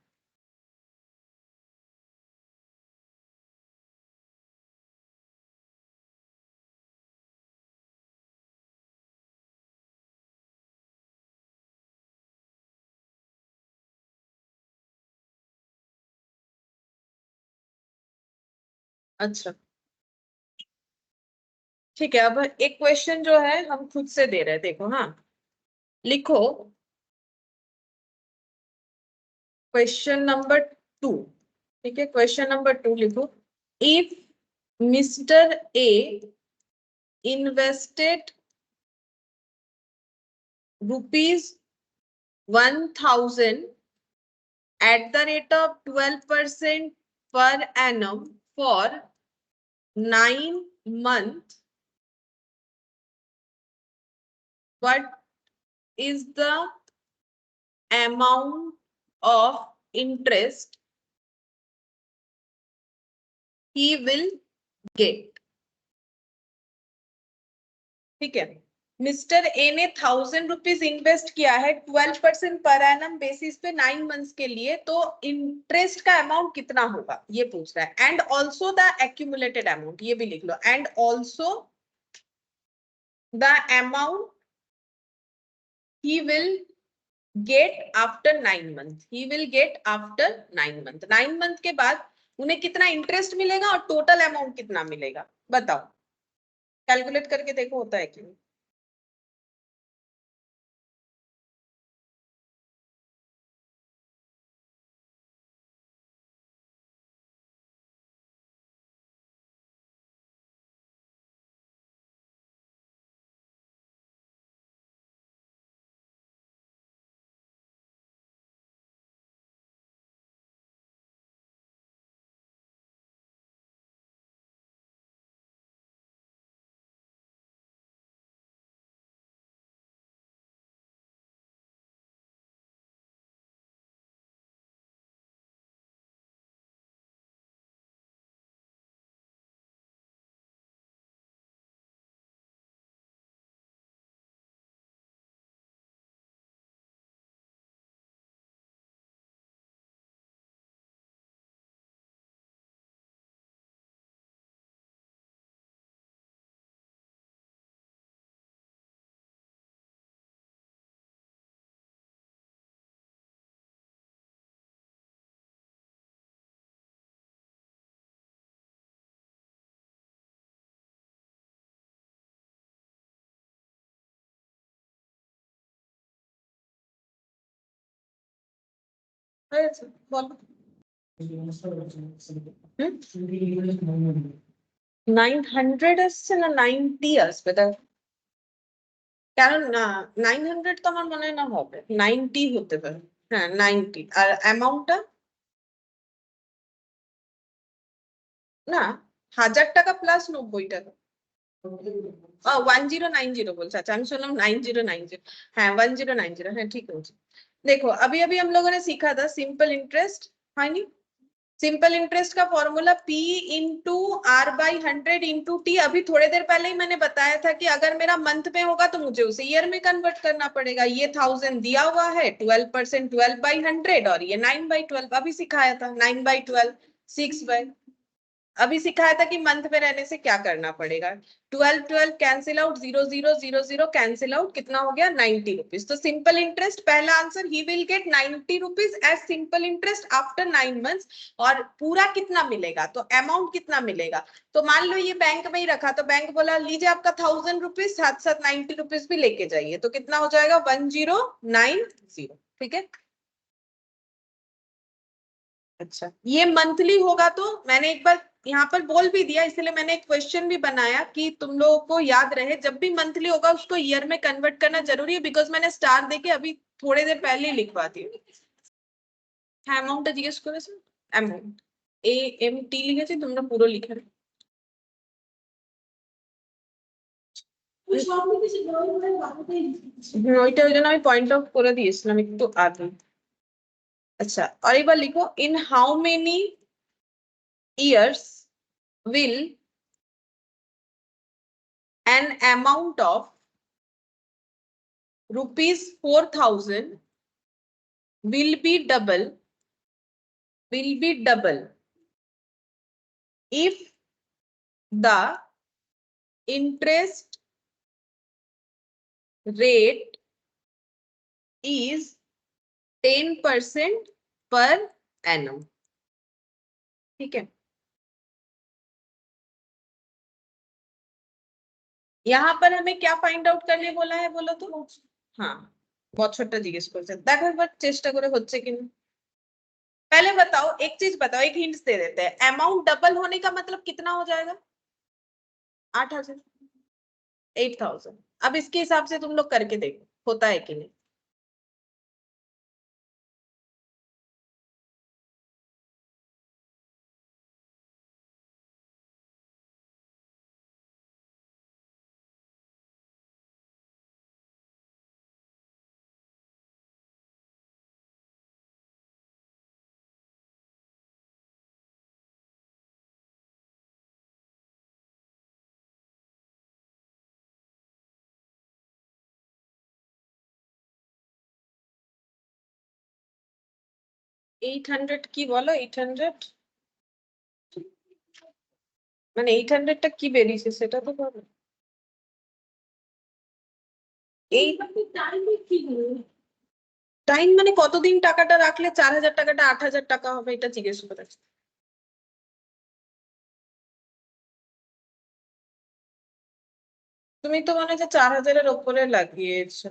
अच्छा ठीक है, अब एक क्वेश्चन जो है हम खुद से दे रहे हैं, देखो हाँ, लिखो क्वेश्चन नंबर 2। ठीक है, क्वेश्चन नंबर 2 लिखो। If mister A invested ₹1,000 at the rate of 12% per annum for 9 months, what is the amount of interest he will get। ठीक है, मिस्टर ए ने ₹1,000 इन्वेस्ट किया है 12% पर एनम बेसिस पे 9 months के लिए, तो इंटरेस्ट का अमाउंट कितना होगा ये पूछ रहा है। And also the accumulated amount, ये भी लिख लो, and also the amount he will get after 9 months। he will get after 9 months। 9 month के बाद उन्हें कितना इंटरेस्ट मिलेगा और टोटल अमाउंट कितना मिलेगा, बताओ। कैलकुलेट करके देखो होता है कि नहीं। হয়ে গেছে, বলো। 900 আসছে না 90 আসবে? কারণ 900 তো আমার মনে হয় না হবে, 90 হতে পারে। হ্যাঁ 90, আর অ্যামাউন্টটা না 1000 টাকা প্লাস 90 টাকা। 1090 বলছে, अच्छा আমি শুনলাম 9090। हाँ 1090, हाँ ठीक है। देखो अभी अभी हम लोगों ने सीखा था सिंपल इंटरेस्ट, है नहीं? सिंपल इंटरेस्ट का formula P into R by 100 into T। अभी थोड़ी देर पहले ही मैंने बताया था कि अगर मेरा मंथ में होगा तो मुझे उसे ईयर में कन्वर्ट करना पड़ेगा। ये 1000 दिया हुआ है, 12%, 12/100, और ये 9/12 अभी सिखाया था, 9/12, 6/, अभी सिखाया था कि मंथ में रहने से क्या करना पड़ेगा। 12 12 कैंसिल आउट, 0 0 0 0 कैंसिल आउट, कितना हो गया 90 रुपीज। तो सिंपल इंटरेस्ट पहला answer, he will get 90 rupees as simple interest after 9 months. और पूरा कितना मिलेगा, तो अमाउंट कितना मिलेगा, तो मान लो ये बैंक में ही रखा, तो बैंक बोला लीजिए आपका 1000 रुपीज, साथ साथ 90 रुपीज भी लेके जाइए, तो कितना हो जाएगा 1090। ठीक है। अच्छा ये मंथली होगा, तो मैंने एक बार यहाँ पर बोल भी दिया, इसलिए मैंने एक क्वेश्चन भी बनाया कि तुम लोगों को याद रहे, जब भी मंथली होगा उसको ईयर में कन्वर्ट करना जरूरी है, बिकॉज मैंने स्टार देके अभी थोड़ी देर पहले ही लिखवा दी। হ্যাঁ অ্যামাউন্টটা জিজ্ঞেস করেছেন, অ্যামাউন্ট AMT লিখেছি, তোমরা পুরো লিখে নাও। ওইটা ওই জন্য আমি পয়েন্ট আউট করে দিয়েছিলাম একটু আগে। আচ্ছা আর এবার লিখো, in how many years will an amount of rupees 4000 will be double if the interest rate is 10% per annum। ठीक है। यहाँ पर हमें क्या फाइंड आउट करने बोला है बोलो तो? हाँ বছরটা জিজ্ঞেস করছে, দেখো একবার চেষ্টা করে হচ্ছে কিনা। पहले बताओ एक चीज बताओ, एक हिंट्स दे देते हैं, अमाउंट डबल होने का मतलब कितना हो जाएगा? 8000, 8000। अब इसके हिसाब से तुम लोग करके देखो होता है कि नहीं। এইট হান্ড্রেড কি বলো, 800 মানে 800টা কি বেরিয়েছে সেটা তো বলো। এই টাইম মানে কতদিন টাকাটা রাখলে 4000 টাকাটা 8000 টাকা হবে, এটা জিজ্ঞেস করেছে। তুমি তো মনে হচ্ছে 4000-এর ওপরে লাগিয়েছো।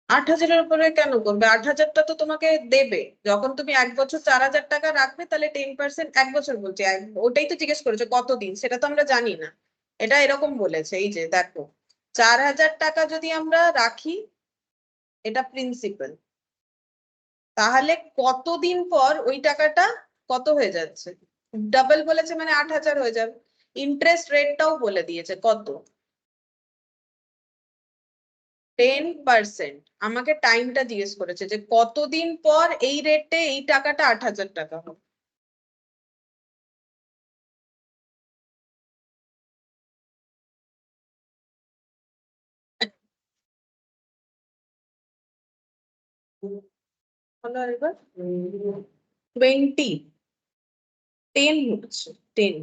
8000-এর উপরে কেন করবে? 8000টা তো তোমাকে দেবে যখন তুমি 1 বছর 4000 টাকা রাখবে, তাহলে 10%, 1 বছর বলছি, ওটাই তো জিজ্ঞেস করেছো কতদিন, সেটা তো আমরা জানি না। এটা এরকম বলেছে, এই যে দেখো 4000 টাকা যদি আমরা রাখি, এটা প্রিন্সিপাল, তাহলে কতদিন পর ওই টাকাটা কত হয়ে যাচ্ছে, ডাবল বলেছে মানে 8000 হয়ে যাবে। ইন্টারেস্ট রেটটাও বলে দিয়েছে কত, 10%। আমাকে টাইমটা জিজ্ঞেস করেছে যে কতদিন পর এই রেটে এই টাকাটা 8000 টাকা হবে। হলো এবার 20, 10 হচ্ছে 10।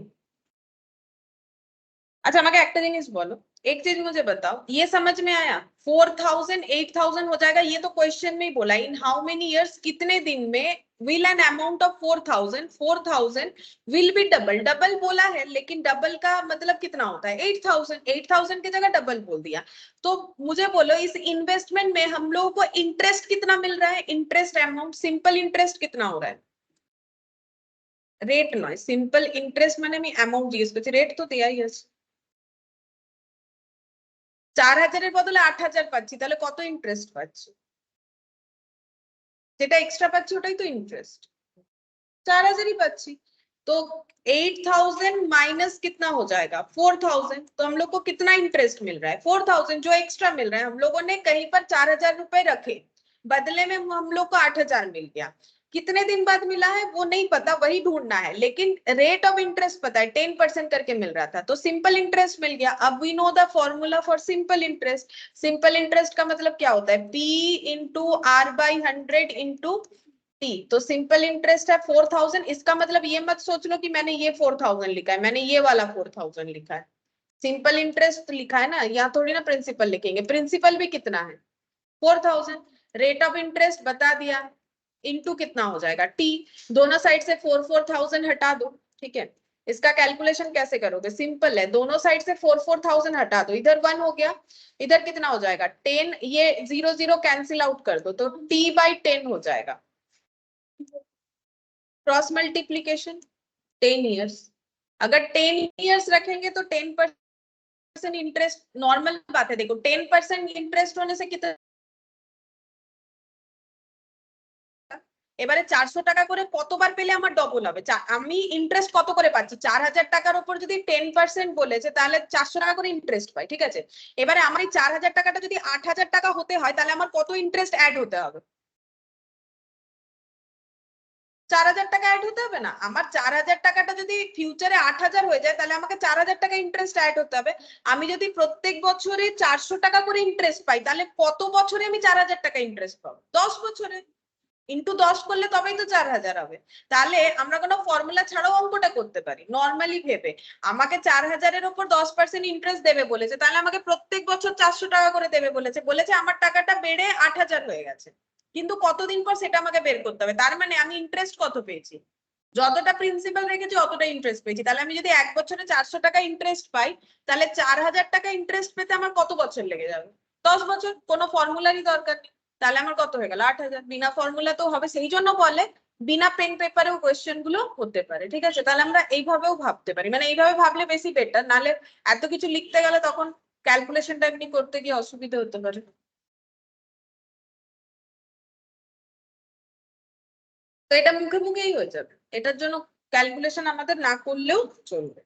আচ্ছা আমাকে একটা জিনিস বলো, एक चीज मुझे बताओ, ये समझ में आया? 4,000 8,000 हो जाएगा, ये तो क्वेश्चन में ही बोला, इन हाउ मेनी इयर्स, कितने दिन में will an amount of 4,000 will be double, double बोला है, लेकिन डबल का मतलब कितना होता है? 8,000 की जगह डबल बोल दिया। तो मुझे बोलो इस इन्वेस्टमेंट में हम लोगों को इंटरेस्ट कितना मिल रहा है? इंटरेस्ट अमाउंट, सिंपल इंटरेस्ट कितना हो रहा है? রেট নয়, সিম্পল ইন্টারেস্ট মানে আমি অ্যামাউন্ট জিজ্ঞেস করছি, রেট তো দেয়াই আছে। 4,000 এর বদলে 8,000 পাচ্ছি, তাহলে কত ইন্টারেস্ট পাচ্ছি? যেটা এক্সট্রা পাচ্ছি ওটাই তো ইন্টারেস্ট। 4,000 ही पाচ্ছি। तो 8,000 माइनस कितना हो जाएगा? 4,000। तो हम लोग को कितना इंटरेस्ट मिल रहा है? 4,000 जो एक्स्ट्रा मिल रहा है, हम लोगों ने कहीं पर 4,000 रुपए रखे, बदले में हम लोग को 8,000 मिल गया। कितने दिन बाद मिला है वो नहीं पता, वही ढूंढना है, लेकिन रेट ऑफ इंटरेस्ट पता है 10% करके मिल रहा था, तो सिंपल इंटरेस्ट मिल गया। अब we know the formula for simple interest. Simple interest का मतलब क्या होता है? P into R by 100 into T. तो सिंपल इंटरेस्ट है 4,000, इसका मतलब ये मत सोच लो कि मैंने ये 4,000 लिखा है, मैंने ये वाला 4,000 लिखा है। सिंपल इंटरेस्ट लिखा है ना, यहाँ थोड़ी ना प्रिंसिपल लिखेंगे, प्रिंसिपल भी कितना है? 4,000। रेट ऑफ इंटरेस्ट बता दिया, इनटू कितना हो जाएगा? टी। दोनों साइड से 4,000 हटा दो, ठीक है। इसका कैलकुलेशन कैसे करोगे? सिंपल है, दोनों साइड से 4,000 हटा दो, इधर 1 हो गया, इधर कितना हो जाएगा? 10, ये 0 0 कैंसिल आउट कर दो, तो टी बाई 10 हो जाएगा। क्रॉस मल्टीप्लीकेशन 10 इयर्स, अगर 10 इयर्स रखेंगे तो 10% इंटरेस्ट, नॉर्मल बात है, देखो 10% इंटरेस्ट होने से कितना, এবারে 400 টাকা করে কতবার পেলে আমার ডবল হবে? আমি ইন্টারেস্ট কত করে পাচ্ছি? 4,000 টাকার উপর যদি 10% বলেছে তাহলে 400 টাকা করে ইন্টারেস্ট পাই, ঠিক আছে। এবারে আমার এই 4,000 টাকাটা যদি 8,000 টাকা হতে হয় তাহলে আমার কত ইন্টারেস্ট অ্যাড হতে হবে? 4,000 টাকা অ্যাড হতে হবে না? আমার 4,000 টাকাটা যদি ফিউচারে 8,000 হয়ে যায় তাহলে আমাকে 4,000 টাকা ইন্টারেস্ট অ্যাড হতে হবে। আমি যদি প্রত্যেক বছরে 400 টাকা করে ইন্টারেস্ট পাই তাহলে কত বছরে আমি 4,000 টাকা ইন্টারেস্ট পাবো? 10 বছরে। ইন্টু 10 করলে তবেই তো 4,000 হবে। তাহলে আমরা কোনো ফর্মুলা ছাড়াও অঙ্কটা করতে পারি নর্মালি ভেবে। আমাকে 4,000 এর উপর 10% ইন্টারেস্ট দেবে বলেছে, তাহলে আমাকে প্রত্যেক বছর 400 টাকা করে দেবে বলেছে, বলেছে আমার টাকাটা বেড়ে 8,000 হয়ে গেছে, কিন্তু কতদিন পর সেটা আমাকে বের করতে হবে। তার মানে আমি ইন্টারেস্ট কত পেয়েছি? যতটা প্রিন্সিপাল রেখেছি অতটা ইন্টারেস্ট পেয়েছি। তাহলে আমি যদি এক বছরে 400 টাকা ইন্টারেস্ট পাই তাহলে 4,000 টাকা ইন্টারেস্ট পেতে আমার কত বছর লেগে যাবে? 10 বছর। কোনো ফর্মুলারই দরকার নেই। তাহলে আমার কত হয়ে গেল? 8,000। বিনা ফর্মুলা তো হবে, সেই জন্য বলে বিনা পেন পেপারেও কোয়েশ্চেন গুলো হতে পারে, ঠিক আছে। তাহলে আমরা এইভাবেও ভাবতে পারি, মানে এইভাবে ভাবলে বেশি বেটার, নাহলে এত কিছু লিখতে গেলে তখন ক্যালকুলেশনটা এমনি করতে গিয়ে অসুবিধা হতে পারে। তো এটা মুখে মুখেই হয়ে যাবে, এটার জন্য ক্যালকুলেशन আমাদের ना করলেও চলবে।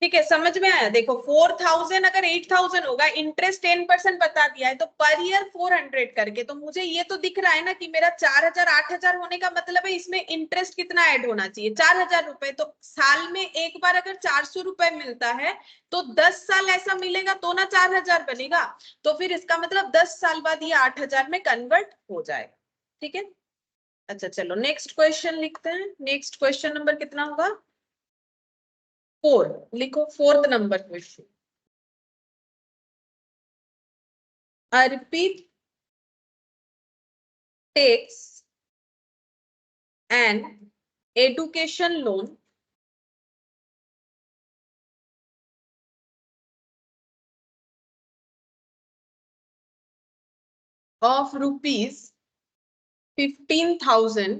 ठीक है, समझ में आया? देखो 4,000 अगर 8,000 होगा, इंटरेस्ट 10% बता दिया है, तो पर ईयर 400 करके, तो मुझे ये तो दिख रहा है ना कि मेरा 4,000 8,000 होने का मतलब है इसमें इंटरेस्ट कितना ऐड होना चाहिए? 4,000 रुपए। तो साल में एक बार अगर 400 रुपए मिलता है तो 10 साल ऐसा मिलेगा तो ना 4,000 बनेगा। तो फिर इसका मतलब 10 साल बाद ये 8,000 में कन्वर्ट हो जाएगा, ठीक है। अच्छा चलो नेक्स्ट क्वेश्चन लिखते हैं। नेक्स्ट क्वेश्चन नंबर कितना होगा? 4 लिखो, 4th number question. Arpit takes an education loan of rupees 15,000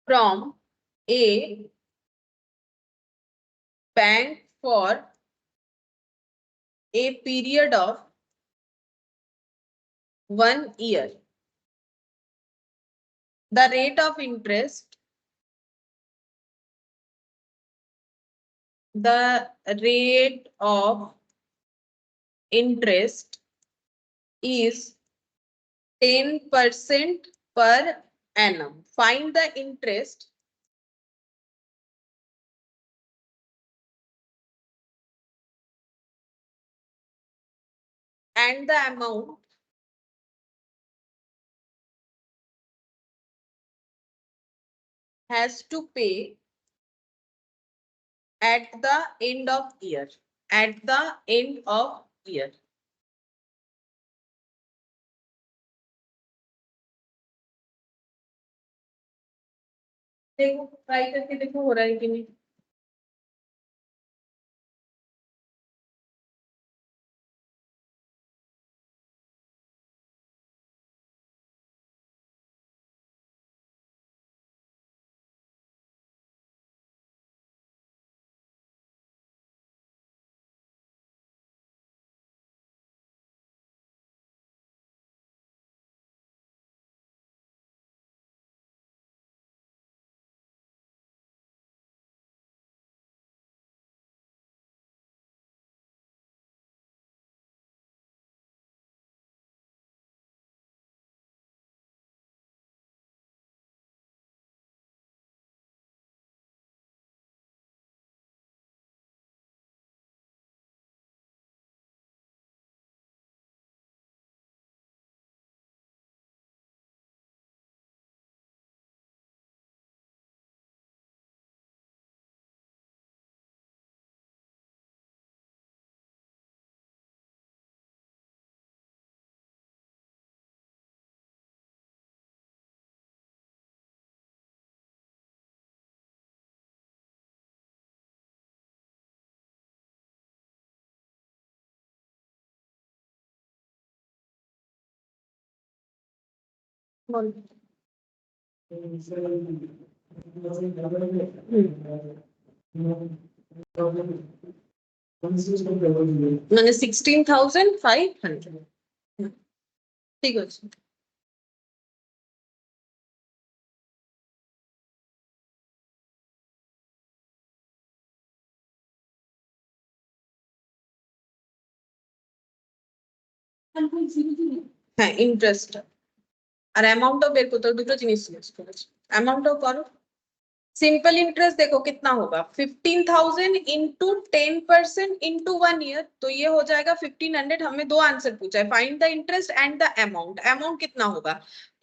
from a bank for a period of 1 year. The rate of interest is 10% per annum. Find the interest and the amount has to pay at the end of year, at the end of year. देखो try करके देखो हो रहा है कि नहीं. मैंने 16,500 ঠিক আছে. হ্যাঁ ইন্টারেস্ট আর অ্যামাউন্টও বের করতে হবে, দুটো জিনিস জিজ্ঞেস করেছে. অ্যামাউন্টও করো. सिंपल इंटरेस्ट देखो कितना होगा 15,000 इंटू 10% इंटू 1 ईयर, तो ये हो जाएगा 1500. हमें दो आंसर पूछा है, find the interest and the amount. Amount कितना होगा,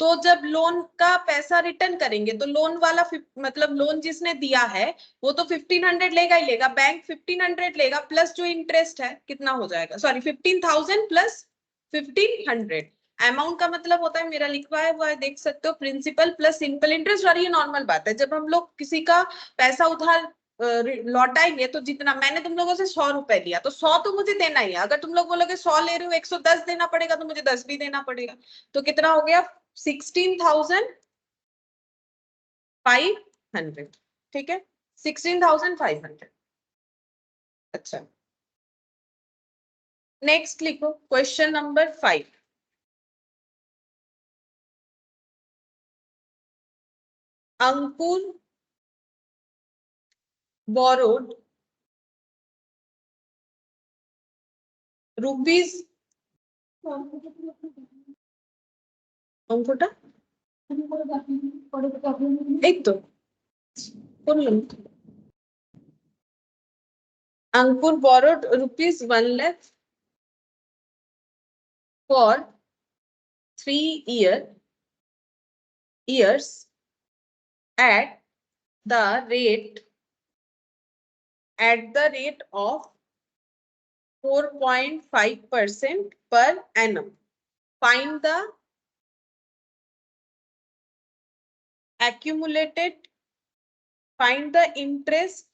तो जब लोन का पैसा रिटर्न करेंगे तो लोन वाला मतलब लोन जिसने दिया है वो तो 1500 लेगा ही लेगा, बैंक 1500 लेगा प्लस जो इंटरेस्ट है कितना हो जाएगा, सॉरी 15,000 प्लस 1500. अमाउंट का मतलब होता है, मेरा लिखवाया हुआ है देख सकते हो, प्रिंसिपल प्लस सिंपल इंटरेस्ट. और ये नॉर्मल बात है, जब हम लोग किसी का पैसा उधार लौटाएंगे तो जितना मैंने तुम लोगों से 100 रुपए लिया तो 100 तो मुझे देना ही है. अगर तुम लोग बोलोगे 100 ले रहे हो 110 देना पड़ेगा तो मुझे 10 भी देना पड़ेगा. तो कितना हो गया 16,500. ठीक है 16,500. अच्छा नेक्स्ट लिखो क्वेश्चन नंबर 5. अंकुर borrowed rupees অঙ্কটা এই তো বললাম তো. अंकुर borrowed rupees 1 lakh for 3 years at the rate of 4.5% per annum. Find the accumulated, find the interest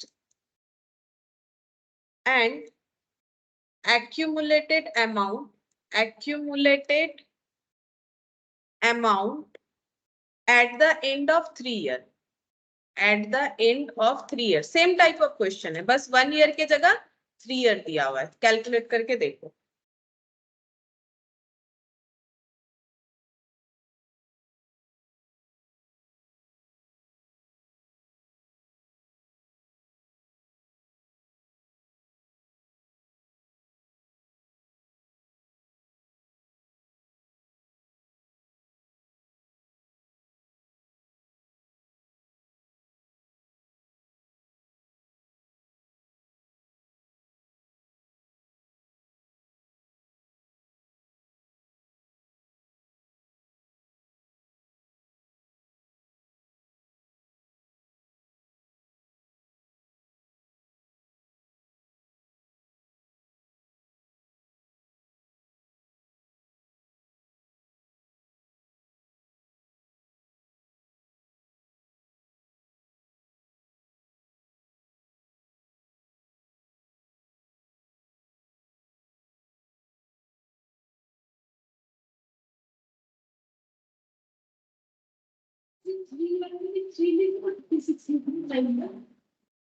and accumulated amount at the end of 3 years. At the end of 3 years. Same type of question है, बस 1 year के जगह 3 year दिया हुआ है. Calculate करके देखो.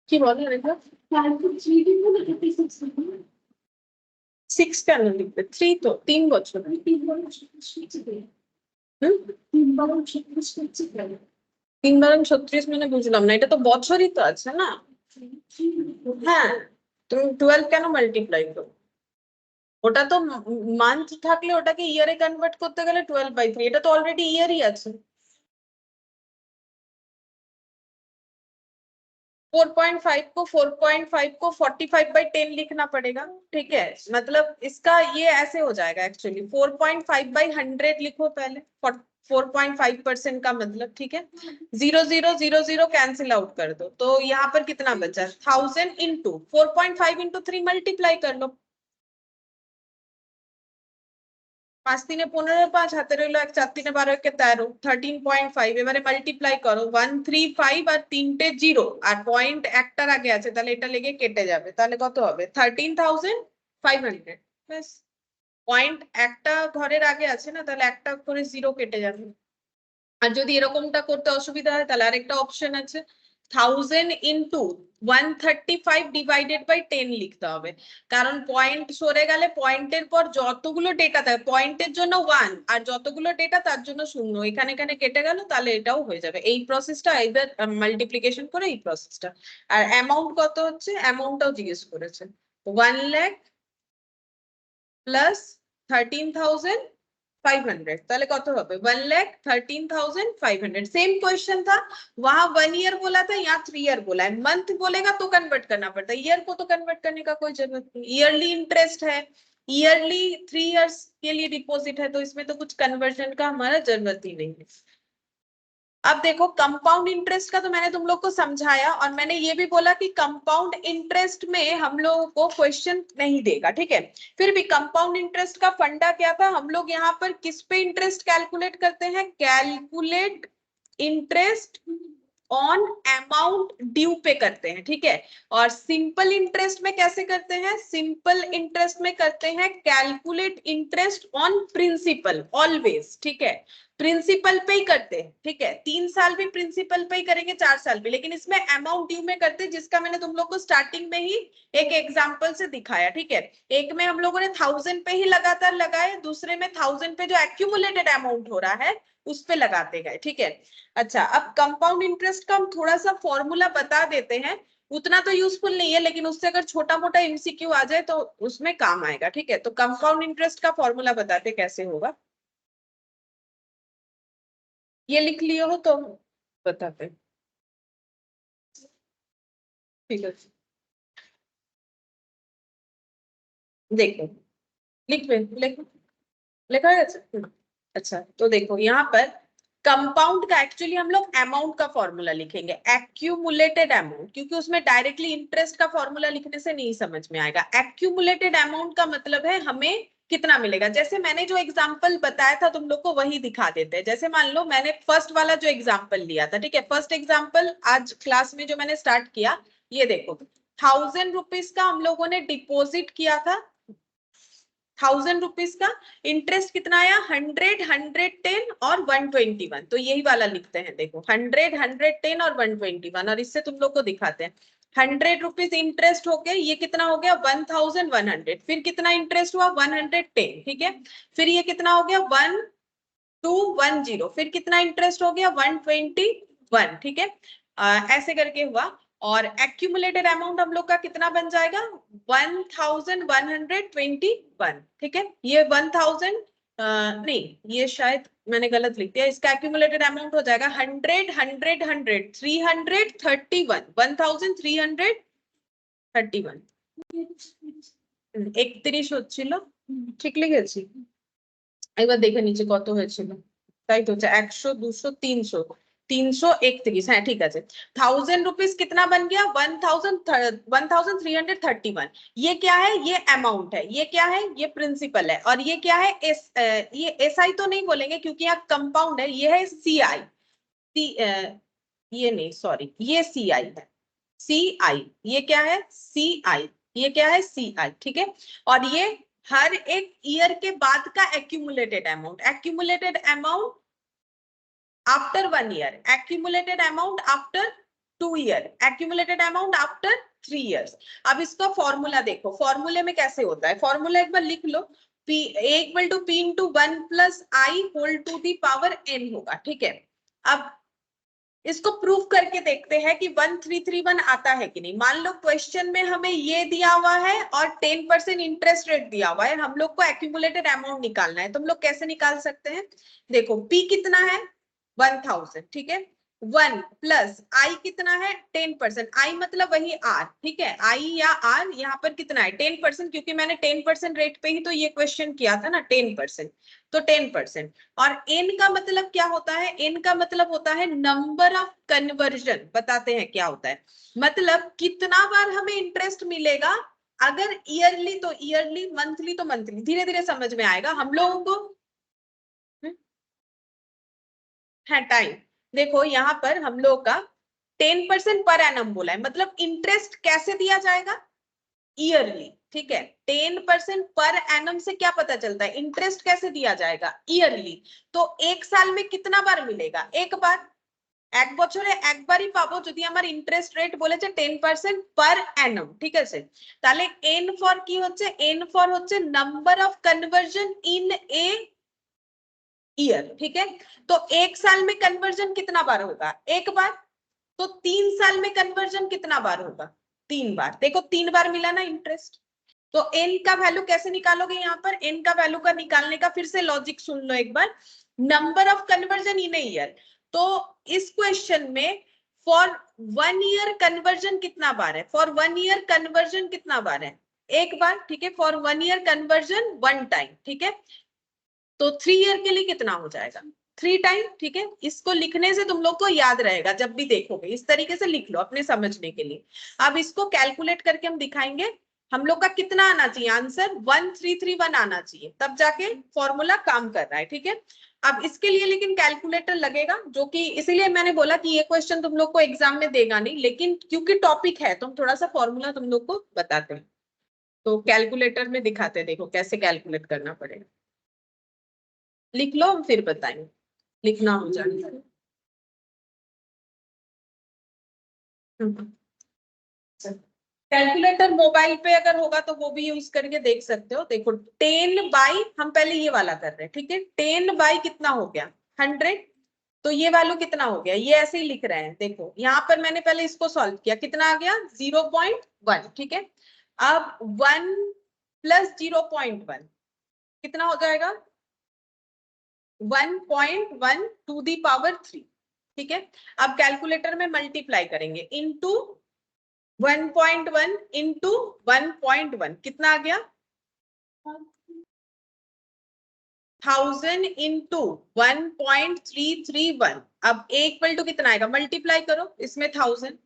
কি বলে রেখা 6 কেন লিখবে 3 তো 3 বছর 3 বারং 36 মানে বুঝলাম না, এটা তো বছরই তো আছে না। হ্যাঁ, তুমি 12 কেন মাল্টিপ্লাই করো, ওটা তো মান্থ থাকলে ওটাকে ইয়ারে কনভার্ট করতে গেলে 12/3, এটা তো অলরেডি ইয়ারই আছে। 4.5 को 4.5 को 45/10 लिखना पड़ेगा, ठीक है। मतलब इसका ये ऐसे हो जाएगा एक्चुअली 4.5/100 लिखो पहले, 4.5% का मतलब, ठीक है। 0 0 0 0 कैंसिल आउट कर दो, तो यहाँ पर कितना बचा 1000 इंटू 4.5 इंटू 3 मल्टीप्लाई कर लो। 5 3 15 5 হাতে রইলো 1 4 3 12 1 13 13.5, এবারে মাল্টিপ্লাই করো 135 আর 3টে 0 আর পয়েন্ট একটার আগে আছে, তাহলে এটা লেগে কেটে যাবে, তাহলে কত হবে 13,500। ব্যাস, পয়েন্ট একটা ঘরের আগে আছে না, তাহলে একটা করে 0 কেটে যাবে। আর যদি এরকমটা করতে অসুবিধা হয় তাহলে আরেকটা অপশন আছে, 1000 ইন্টু 135 ডিভাইডেড বাই 10 লিখতে হবে, কারণ পয়েন্ট সরে গেলে পয়েন্টের পর যতগুলো ডেটা থাকে পয়েন্টের জন্য 1 আর যতগুলো ডেটা তার জন্য 0, এখানে এখানে কেটে গেল, তাহলে এটাও হয়ে যাবে। এই প্রসেসটা এবার মাল্টিপ্লিকেশন করে এই প্রসেসটা। আর অ্যামাউন্ট কত হচ্ছে, অ্যামাউন্টটাও জিজ্ঞেস করেছে, 1 লাখ প্লাস 13,500, তাহলে কত হবে 1,13,500। सेम क्वेश्चन था, वहां 1 ईयर बोला था, यहाँ 3 ईयर बोला है। मंथ बोलेगा तो कन्वर्ट करना पड़ता है, ईयर को तो कन्वर्ट करने का कोई जरूरत नहीं, ईयरली इंटरेस्ट है, ईयरली 3 इयर्स के लिए डिपॉजिट है, तो इसमें तो कुछ कन्वर्जन का हमारा जरूरत ही नहीं है। अब देखो कंपाउंड इंटरेस्ट का तो मैंने तुम लोग को समझाया, और मैंने ये भी बोला कि कंपाउंड इंटरेस्ट में हम लोगों को क्वेश्चन नहीं देगा, ठीक है। फिर भी कंपाउंड इंटरेस्ट का फंडा क्या था, हम लोग यहाँ पर किस पे इंटरेस्ट कैलकुलेट करते हैं, calculate interest on amount due पे करते हैं, ठीक है। और सिंपल इंटरेस्ट में कैसे करते हैं, सिंपल इंटरेस्ट में करते हैं calculate interest on principal always, ठीक है। प्रिंसिपल पे ही करते हैं, ठीक है, 3 साल भी प्रिंसिपल पे ही करेंगे, 4 साल भी, लेकिन इसमें अमाउंट ड्यू में करते हैं, जिसका मैंने तुम लोग को स्टार्टिंग में ही एक एग्जांपल से दिखाया, ठीक है। एक में हम लोगों ने 1000 पे ही लगातार लगाए, दूसरे में 1000 पे जो एक्यूमुलेटेड अमाउंट हो रहा है उस पे लगाते गए, ठीक है। अच्छा, अब कंपाउंड इंटरेस्ट का हम थोड़ा सा फॉर्मूला बता देते हैं, उतना तो यूजफुल नहीं है, लेकिन उससे अगर छोटा मोटा एमसीक्यू आ जाए तो उसमें काम आएगा, ठीक है। तो कंपाउंड इंटरेस्ट का फॉर्मूला बताते कैसे होगा, ये लिख लिए हो तो बताते, ठीक है। देखो लिख लिखो, लिखा है। अच्छा, तो देखो यहाँ पर कंपाउंड का एक्चुअली हम लोग अमाउंट का फॉर्मूला लिखेंगे, एक्यूमुलेटेड अमाउंट, क्योंकि उसमें डायरेक्टली इंटरेस्ट का फॉर्मूला लिखने से नहीं समझ में आएगा। एक्यूमुलेटेड अमाउंट का मतलब है हमें कितना मिलेगा, जैसे मैंने जो एग्जांपल बताया था तुम लोग को वही दिखा देते हैं। जैसे मान लो मैंने फर्स्ट वाला जो एग्जांपल लिया था, ठीक है, फर्स्ट एग्जांपल आज क्लास में जो मैंने स्टार्ट किया, ये देखो 1000 रुपीज का हम लोगों ने डिपॉजिट किया था, 1000 रुपीज का इंटरेस्ट कितना आया 100 110 और 121, तो यही वाला लिखते हैं, देखो 100 110 और 121, और इससे तुम लोग को दिखाते हैं 100 रुपीज इंटरेस्ट हो गया, ये कितना हो गया 1100, फिर कितना इंटरेस्ट हुआ 110, ठीक है, फिर ये कितना हो गया 1210, फिर कितना इंटरेस्ट हो गया 121, ठीक है। ऐसे करके हुआ, और एक्यूमुलेटेड अमाउंट हम लोग का कितना बन जाएगा 1121, ठीक है। ये 1000 नहीं, ये शायद मैंने गलत लिख दिया, इसका एक्यूमुलेटेड अमाउंट हो जाएगा 100 100 100 331, 1331 31 হচ্ছিল, ঠিক লিখেছি, একবার দেখে নিচে কত হয়েছিল, তাই তো 100 200 300 331, हाँ ठीक है। 1000 रुपीज कितना बन गया 1331, ये क्या है, ये अमाउंट है, ये क्या है, ये प्रिंसिपल है, और ये क्या है ये एसआई तो नहीं बोलेंगे क्योंकि यहाँ कंपाउंड है, ये है सीआई, ये नहीं सॉरी, ये सीआई है, सीआई, ये क्या है सीआई, ये क्या है सीआई, ठीक है। और ये हर एक ईयर के बाद का accumulated amount, accumulated amount after 1 year, accumulated amount after 2 year, accumulated amount after 3 years. अब इसका फॉर्मूला देखो, फॉर्मूले में कैसे होता है, फॉर्मूला एक बार लिख लो, P A equal to P into 1 plus I whole to the power n होगा, ठीक है। अब इसको प्रूव करके देखते हैं कि 1331 आता है कि नहीं। मान लो क्वेश्चन में हमें ये दिया हुआ है और 10% इंटरेस्ट रेट दिया हुआ है, हम लोग को एक्यूमुलेटेड अमाउंट निकालना है, तो हम लोग कैसे निकाल सकते हैं, देखो P कितना है 1000, ठीक है, 1 प्लस I कितना है 10%, I मतलब वही R, ठीक है, I या R यहाँ पर कितना है 10%, क्योंकि मैंने 10% रेट पे ही तो ये क्वेश्चन किया था ना 10%, तो 10%। और n का मतलब क्या होता है, n का मतलब होता है नंबर ऑफ कन्वर्जन, बताते हैं क्या होता है, मतलब कितना बार हमें इंटरेस्ट मिलेगा, अगर ईयरली तो ईयरली, मंथली तो मंथली, धीरे धीरे समझ में आएगा हम लोगों को। है टाइम, देखो यहाँ पर हम लोग का 10% पर एनम बोला है, मतलब इंटरेस्ट कैसे दिया जाएगा, ईयरली, ठीक है। 10% पर एनम से क्या पता चलता है, इंटरेस्ट कैसे दिया जाएगा, ईयरली, तो एक साल में कितना बार मिलेगा, एक बार, এক বছরে একবারই পাবো যদি আমার ইন্টারেস্ট রেট বলেছে 10% পার অ্যানাম, ঠিক আছে। তাহলে এন ফর কি হচ্ছে, এন ফর হচ্ছে number of conversion in a year, ठीक है। तो एक साल में कन्वर्जन कितना बार होगा, एक बार, तो 3 साल में कन्वर्जन कितना बार होगा, 3 बार, देखो 3 बार मिला ना इंटरेस्ट। तो n का वैल्यू कैसे निकालोगे, यहाँ पर n का वैल्यू का निकालने का फिर से लॉजिक सुन लो एक बार, number of conversion in year, तो इस क्वेश्चन में फॉर 1 ईयर कन्वर्जन कितना बार है, फॉर 1 ईयर कन्वर्जन कितना बार है, एक बार, ठीक है, फॉर 1 ईयर कन्वर्जन 1 टाइम, ठीक है। तो 3 ईयर के लिए कितना हो जाएगा, 3 टाइम, ठीक है। इसको लिखने से तुम लोग को याद रहेगा, जब भी देखोगे इस तरीके से लिख लो अपने समझने के लिए। अब इसको कैलकुलेट करके हम दिखाएंगे, हम लोग का कितना आना चाहिए आंसर, 1331 आना चाहिए, तब जाके फॉर्मूला काम कर रहा है, ठीक है। अब इसके लिए लेकिन कैलकुलेटर लगेगा, जो कि इसीलिए मैंने बोला कि ये क्वेश्चन तुम लोग को एग्जाम में देगा नहीं, लेकिन क्योंकि टॉपिक है तो हम थोड़ा सा फॉर्मूला तुम लोग को बताते हैं, तो कैलकुलेटर में दिखाते हैं, देखो कैसे कैलकुलेट करना पड़ेगा, लिख लो हम फिर बताएंगे, लिखना हो जाए। कैलकुलेटर मोबाइल पे अगर होगा तो वो भी यूज करके देख सकते हो, देखो 10 बाई, हम पहले ये वाला कर रहे हैं, ठीक है, 10 बाई कितना हो गया 100, तो ये वैल्यू कितना हो गया, ये ऐसे ही लिख रहे हैं, देखो यहाँ पर मैंने पहले इसको सॉल्व किया, कितना आ गया 0.1, ठीक है। अब 1 प्लस 0.1 कितना हो जाएगा 1.1 टू दी पावर 3, ठीक है। अब कैलकुलेटर में मल्टीप्लाई करेंगे, इंटू 1.1 इंटू 1.1 कितना आ गया 1000 इंटू 1.331। अब ए इक्वल टू कितना आएगा, मल्टीप्लाई करो इसमें 1000,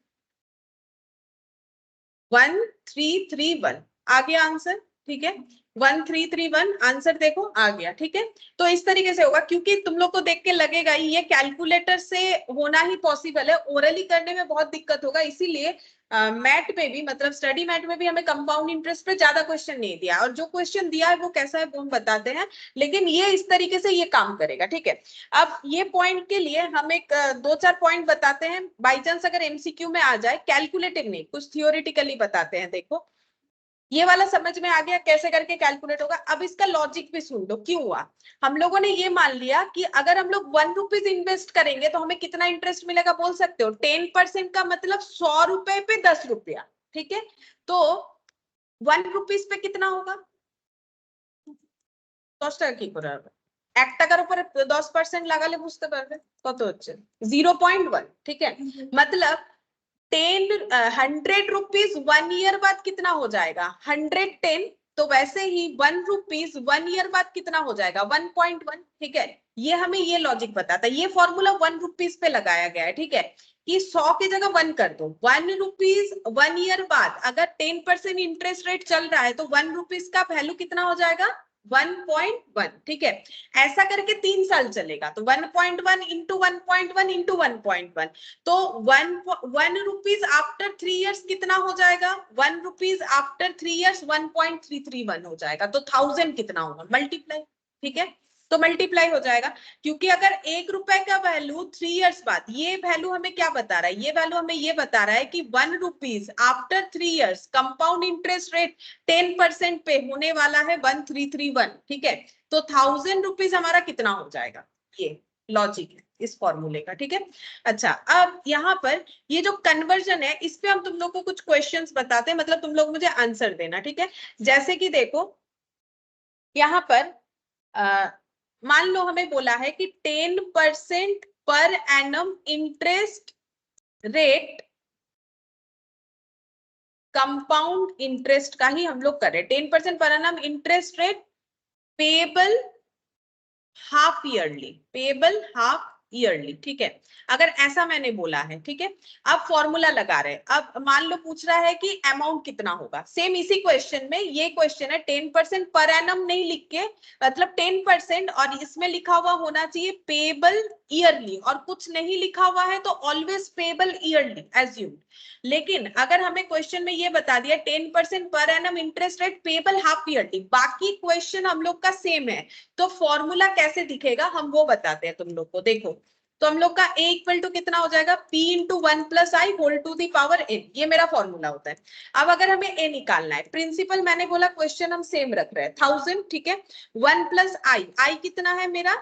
1331 आ गया आंसर, ठीक है, 1331 आंसर देखो आ गया, ठीक है। तो इस तरीके से होगा, क्योंकि तुम लोग को देख के लगेगा ये कैलकुलेटर से होना ही पॉसिबल है, ओरली करने में बहुत दिक्कत होगा, इसीलिए मैट में भी, मतलब स्टडी मैट में भी हमें कंपाउंड इंटरेस्ट पे ज्यादा क्वेश्चन नहीं दिया, और जो क्वेश्चन दिया है वो कैसा है वो हम बताते हैं, लेकिन ये इस तरीके से ये काम करेगा, ठीक है। अब ये पॉइंट के लिए हम एक 2-4 पॉइंट बताते हैं, बाई चांस अगर एमसीक्यू में आ जाए, कैलकुलेटिव नहीं कुछ थियोरिटिकली बताते हैं। देखो ये वाला समझ में आ गया कैसे करके कैलकुलेट होगा, अब इसका लॉजिक भी सुन लो क्यों हुआ। हम लोगों ने ये मान लिया कि अगर हम लोग 1 रुपीज इन्वेस्ट करेंगे तो हमें कितना इंटरेस्ट मिलेगा, बोल सकते हो 10% का मतलब 100 रुपए पे 10 रुपया, ठीक है। तो 1 रुपीज पे कितना होगा 10 টাকা কি করে হবে, 1 টাকার উপরে 10% লাগালে বুঝতে পারবে কত হচ্ছে 0.1, ठीक है। मतलब 100 रुपीज 1 ईयर बाद कितना हो जाएगा 110, तो वैसे ही 1 रुपीज 1 ईयर बाद कितना हो जाएगा 1.1, ठीक है। ये हमें ये लॉजिक बताता है, ये फॉर्मूला 1 रुपीज पे लगाया गया है, ठीक है, कि 100 की जगह 1 कर दो, 1 रुपीज 1 ईयर बाद अगर 10% इंटरेस्ट रेट चल रहा है तो 1 रुपीज का वैल्यू कितना हो जाएगा 1.1, ठीक है। ऐसा करके 3 साल चलेगा, तो 1.1 इंटू 1.1 इंटू 1.1, तो 1 रुपीज आफ्टर 3 इयर्स कितना हो जाएगा 1 रुपीज आफ्टर 3 इयर्स 1.331 हो जाएगा, तो 1000 कितना होगा मल्टीप्लाई, ठीक है। तो मल्टीप्लाई हो जाएगा, क्योंकि अगर 1 रुपए का वैल्यू 3 इयर्स बाद, ये वैल्यू हमें क्या बता रहा है, ये वैल्यू हमें ये बता रहा है कि 1 rupees after 3 years compound interest rate 10% पे होने वाला है 1331, ठीक है। तो 1000 रुपीज हमारा कितना हो जाएगा, ये लॉजिक है इस फॉर्मूले का, ठीक है। अच्छा, अब यहाँ पर ये जो कन्वर्जन है, इस पे हम तुम लोग को कुछ क्वेश्चंस बताते हैं, मतलब तुम लोग मुझे आंसर देना, ठीक है। जैसे कि देखो यहाँ पर मान लो हमें बोला है कि 10% per annum interest rate, compound interest का ही हम लोग कर रहे हैं, 10% per annum interest rate payable half yearly, payable half yearly, ठीक है। अगर ऐसा मैंने बोला है, ठीक है, अब फॉर्मूला लगा रहे हैं। अब मान लो पूछ रहा है कि अमाउंट कितना होगा, सेम इसी क्वेश्चन में, ये क्वेश्चन है 10% पर एनम नहीं लिख के, मतलब 10% और इसमें लिखा हुआ होना चाहिए पेबल ईयरली, और कुछ नहीं लिखा हुआ है तो ऑलवेज पेबल ईयरली एज्यूम। लेकिन अगर हमें क्वेश्चन में ये बता दिया 10% per annum interest rate payable half yearly, बाकी क्वेश्चन हम लोग का सेम है, तो फॉर्मूला कैसे दिखेगा हम वो बताते हैं तुम लोग को। देखो, तो हम लोग का a इक्वल टू कितना हो जाएगा, p into 1 plus I whole to the power n, ये मेरा फॉर्मूला होता है। अब अगर हमें a निकालना है, प्रिंसिपल मैंने बोला क्वेश्चन हम सेम रख रहे हैं 1000, ठीक है। 1 प्लस आई कितना है मेरा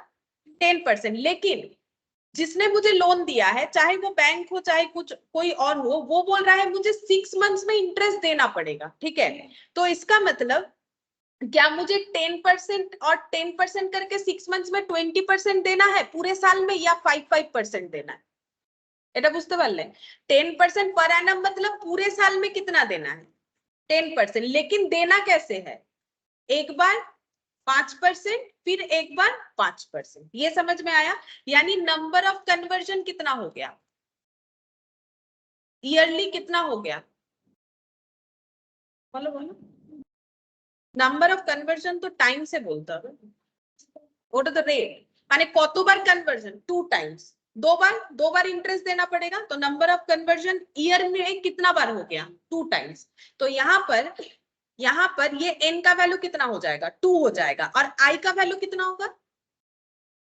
10%, लेकिन जिसने मुझे लोन दिया है, चाहे वो बैंक हो चाहे कुछ कोई और हो, वो बोल रहा है मुझे 6 मंथ्स में इंटरेस्ट देना पड़ेगा, ठीक है। तो इसका मतलब क्या मुझे 10% और 10% करके 6 मंथ्स में 20% देना है पूरे साल में, या 5% देना है, এটা বুঝতে পারলেন। 10% पर एनम मतलब पूरे साल में कितना देना है 10%, लेकिन देना कैसे है, एक बार 5%, फिर एक बार 5%, ये समझ में आया। यानी नंबर ऑफ कन्वर्जन कितना हो गया, ईयरली कितना हो गया, बोलो बोलो। নাম্বার অফ কনভার্সন তো টাইমসে বলতে হবে, ওটা তো রেট, মানে কতবার কনভার্সন, 2 टाइम्स, दो बार इंटरेस्ट देना पड़ेगा, तो नंबर ऑफ कन्वर्जन ईयर में कितना बार हो गया 2 टाइम्स। तो यहाँ पर ये n का वैल्यू कितना हो जाएगा 2 हो जाएगा, और i का वैल्यू कितना होगा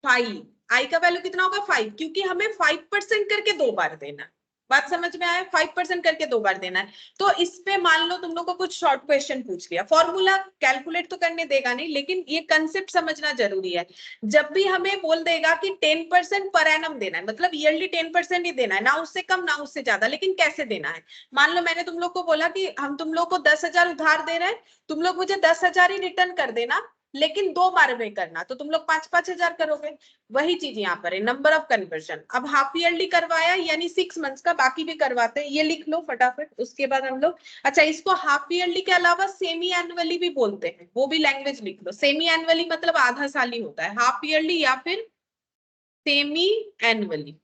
5, i का वैल्यू कितना होगा 5, क्योंकि हमें 5% करके 2 बार देना है। बात समझ में आया, 5% करके 2 बार देना है। तो इस पे मान लो तुम लोग को कुछ शॉर्ट क्वेश्चन पूछ लिया, फॉर्मूला कैलकुलेट तो करने देगा नहीं, लेकिन ये कंसेप्ट समझना जरूरी है। जब भी हमें बोल देगा कि 10% पर एनम देना है, मतलब ईयरली 10% ही देना है, ना उससे कम ना उससे ज्यादा, लेकिन कैसे देना है। मान लो मैंने तुम लोग को बोला कि हम तुम लोग को 10,000 उधार दे रहे हैं, तुम लोग मुझे 10,000 ही रिटर्न कर देना, लेकिन 2 बार में करना, तो तुम लोग 5-5 हजार करोगे। वही चीज यहाँ पर है, नंबर ऑफ कन्वर्जन। अब हाफ ईयरली करवाया यानी 6 मंथ्स का, बाकी भी करवाते हैं, ये लिख लो फटाफट, उसके बाद हम लोग, अच्छा इसको हाफ ईयरली के अलावा सेमी एनुअली भी बोलते हैं, वो भी लैंग्वेज लिख लो। सेमी एनुअली मतलब आधा साल ही होता है, हाफ ईयरली या फिर सेमी एनुअली,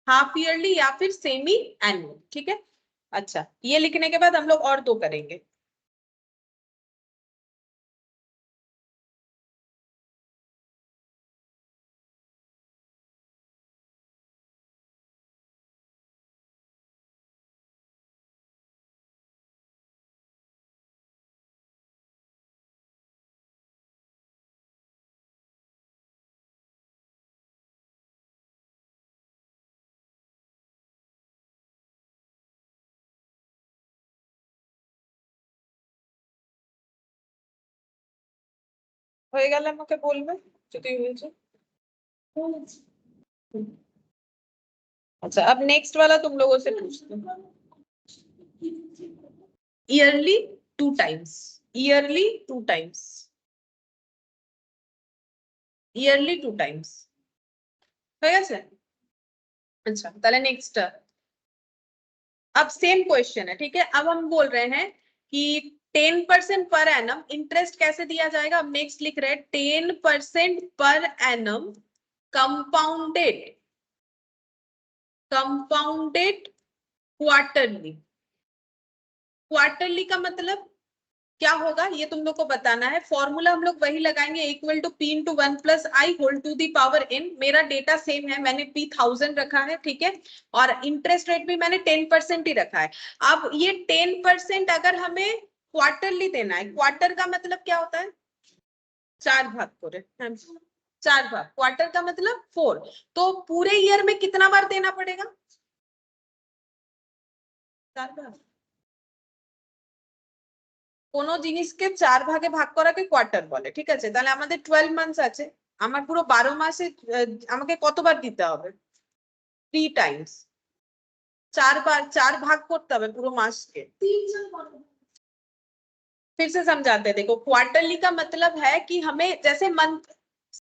हाफ ईयरली या फिर सेमी एनुअल, ठीक है। अच्छा, ये लिखने के बाद हम लोग और 2 करेंगे। হয়ে গেলে আমাকে বলবে যদি হয়েছে। अच्छा, अब नेक्स्ट वाला तुम लोगों से पूछते हैं, yearly 2 times, yearly 2 times, yearly 2 times হয়ে গেছে। अच्छा, তাহলে नेक्स्ट, अब सेम क्वेश्चन है, ठीक है। अब हम बोल रहे हैं कि 10% पर एनम इंटरेस्ट कैसे दिया जाएगा, अब नेक्स्ट लिख रहे हैं 10% पर annum compounded, compounded quarterly. Quarterly का मतलब क्या होगा ये तुम लोग को बताना है। फॉर्मूला हम लोग वही लगाएंगे, equal to p into 1 plus I whole to the power n। मेरा डेटा सेम है, मैंने p 1000 रखा है, ठीक है, और इंटरेस्ट रेट भी मैंने 10% ही रखा है। अब ये 10% अगर हमें क्वार्टरली देना है। क्वार्टर का मतलब क्या होता है? 4 भाग पूरे, 4 भाग। क्वार्टर का मतलब 4। तो पूरे ईयर में कितना बार देना पड़ेगा? 4 भाग। কোনো জিনিসকে 4 ভাগে ভাগ করাকে কোয়ার্টার বলে, ঠিক আছে? তাহলে আমাদের 12 মান্থস আছে, আমার পুরো 12 মাসে আমাকে কতবার দিতে হবে? 3 টাইমস। 4 बार, 4 भाग করতে হবে পুরো মাসকে। फिर से समझाते हैं, देखो क्वार्टरली का मतलब है कि हमें जैसे मंथ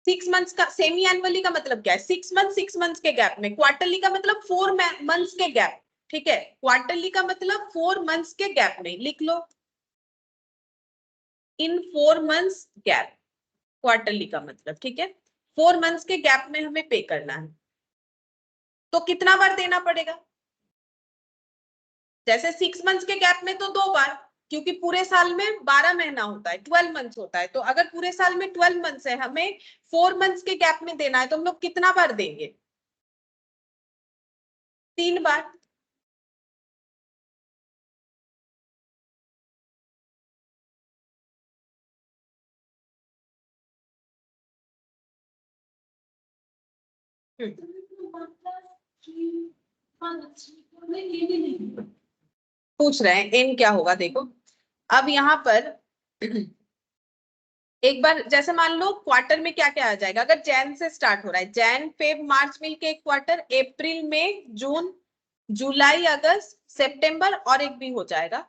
6 मंथ्स का, सेमी एनुअली का मतलब क्या है? 6 मंथ्स के गैप में। क्वार्टरली का मतलब 4 मंथ्स के गैप, ठीक है? क्वार्टरली का मतलब 4 मंथ्स के गैप में, लिख लो इन 4 मंथ्स गैप, क्वार्टरली का मतलब, ठीक है? 4 मंथ्स के गैप में हमें पे करना है। तो कितना बार देना पड़ेगा? जैसे 6 मंथ्स के गैप में तो 2 बार, क्योंकि पूरे साल में 12 महीना होता है, 12 मंथ्स होता है। तो अगर पूरे साल में 12 मंथ्स है, हमें 4 मंथ्स के गैप में देना है, तो हम लोग कितना बार देंगे? 3 बार। पूछ रहे हैं एन क्या होगा, देखो अब यहाँ पर एक बार जैसे मान लो क्वार्टर में क्या क्या आ जाएगा। अगर जैन से स्टार्ट हो रहा है, जैन फेब मार्च मिल के एक क्वार्टर, अप्रैल मई जून जुलाई अगस्त सितंबर और एक भी हो जाएगा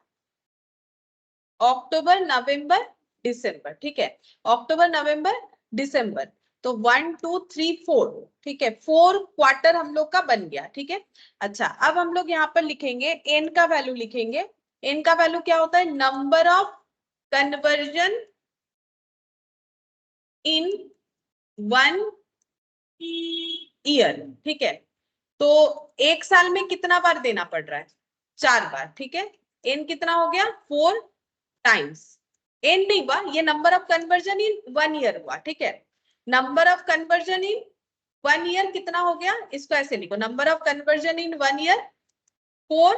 अक्टूबर नवंबर दिसंबर, ठीक है? अक्टूबर नवंबर दिसंबर। तो 1 2 3 4, ठीक है? 4 क्वार्टर हम लोग का बन गया, ठीक है? अच्छा, अब हम लोग यहाँ पर लिखेंगे एन का वैल्यू लिखेंगे। एन का वैल्यू क्या होता है? Number of conversion in 1 year, ठीक है? तो एक साल में कितना बार देना पड़ रहा है? 4 बार, ठीक है? एन कितना हो गया? 4 टाइम्स। एन नहीं हुआ, ये number of conversion in 1 year हुआ, ठीक है? Number of conversion in 1 year कितना हो गया? इसको ऐसे लिखो, number of conversion in 1 year 4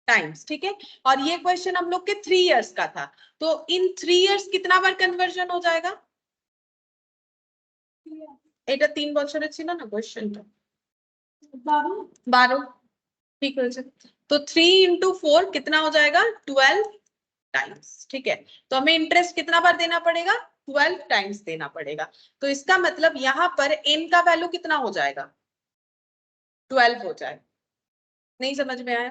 times, ठीक है? और ये क्वेश्चन हम लोग के 3 इयर्स का था, तो इन 3 इयर्स कितना बार कन्वर्जन हो जाएगा? এটা 3 বছরের ছিল না কোশ্চেনটা? 12, ठीक है? तो 3 into 4 कितना हो जाएगा? 12 टाइम्स, ठीक है? तो हमें इंटरेस्ट कितना बार देना पड़ेगा? 12 टाइम्स देना पड़ेगा। तो इसका मतलब यहाँ पर एन का वैल्यू कितना हो जाएगा? 12 हो जाएगा। नहीं समझ में आया?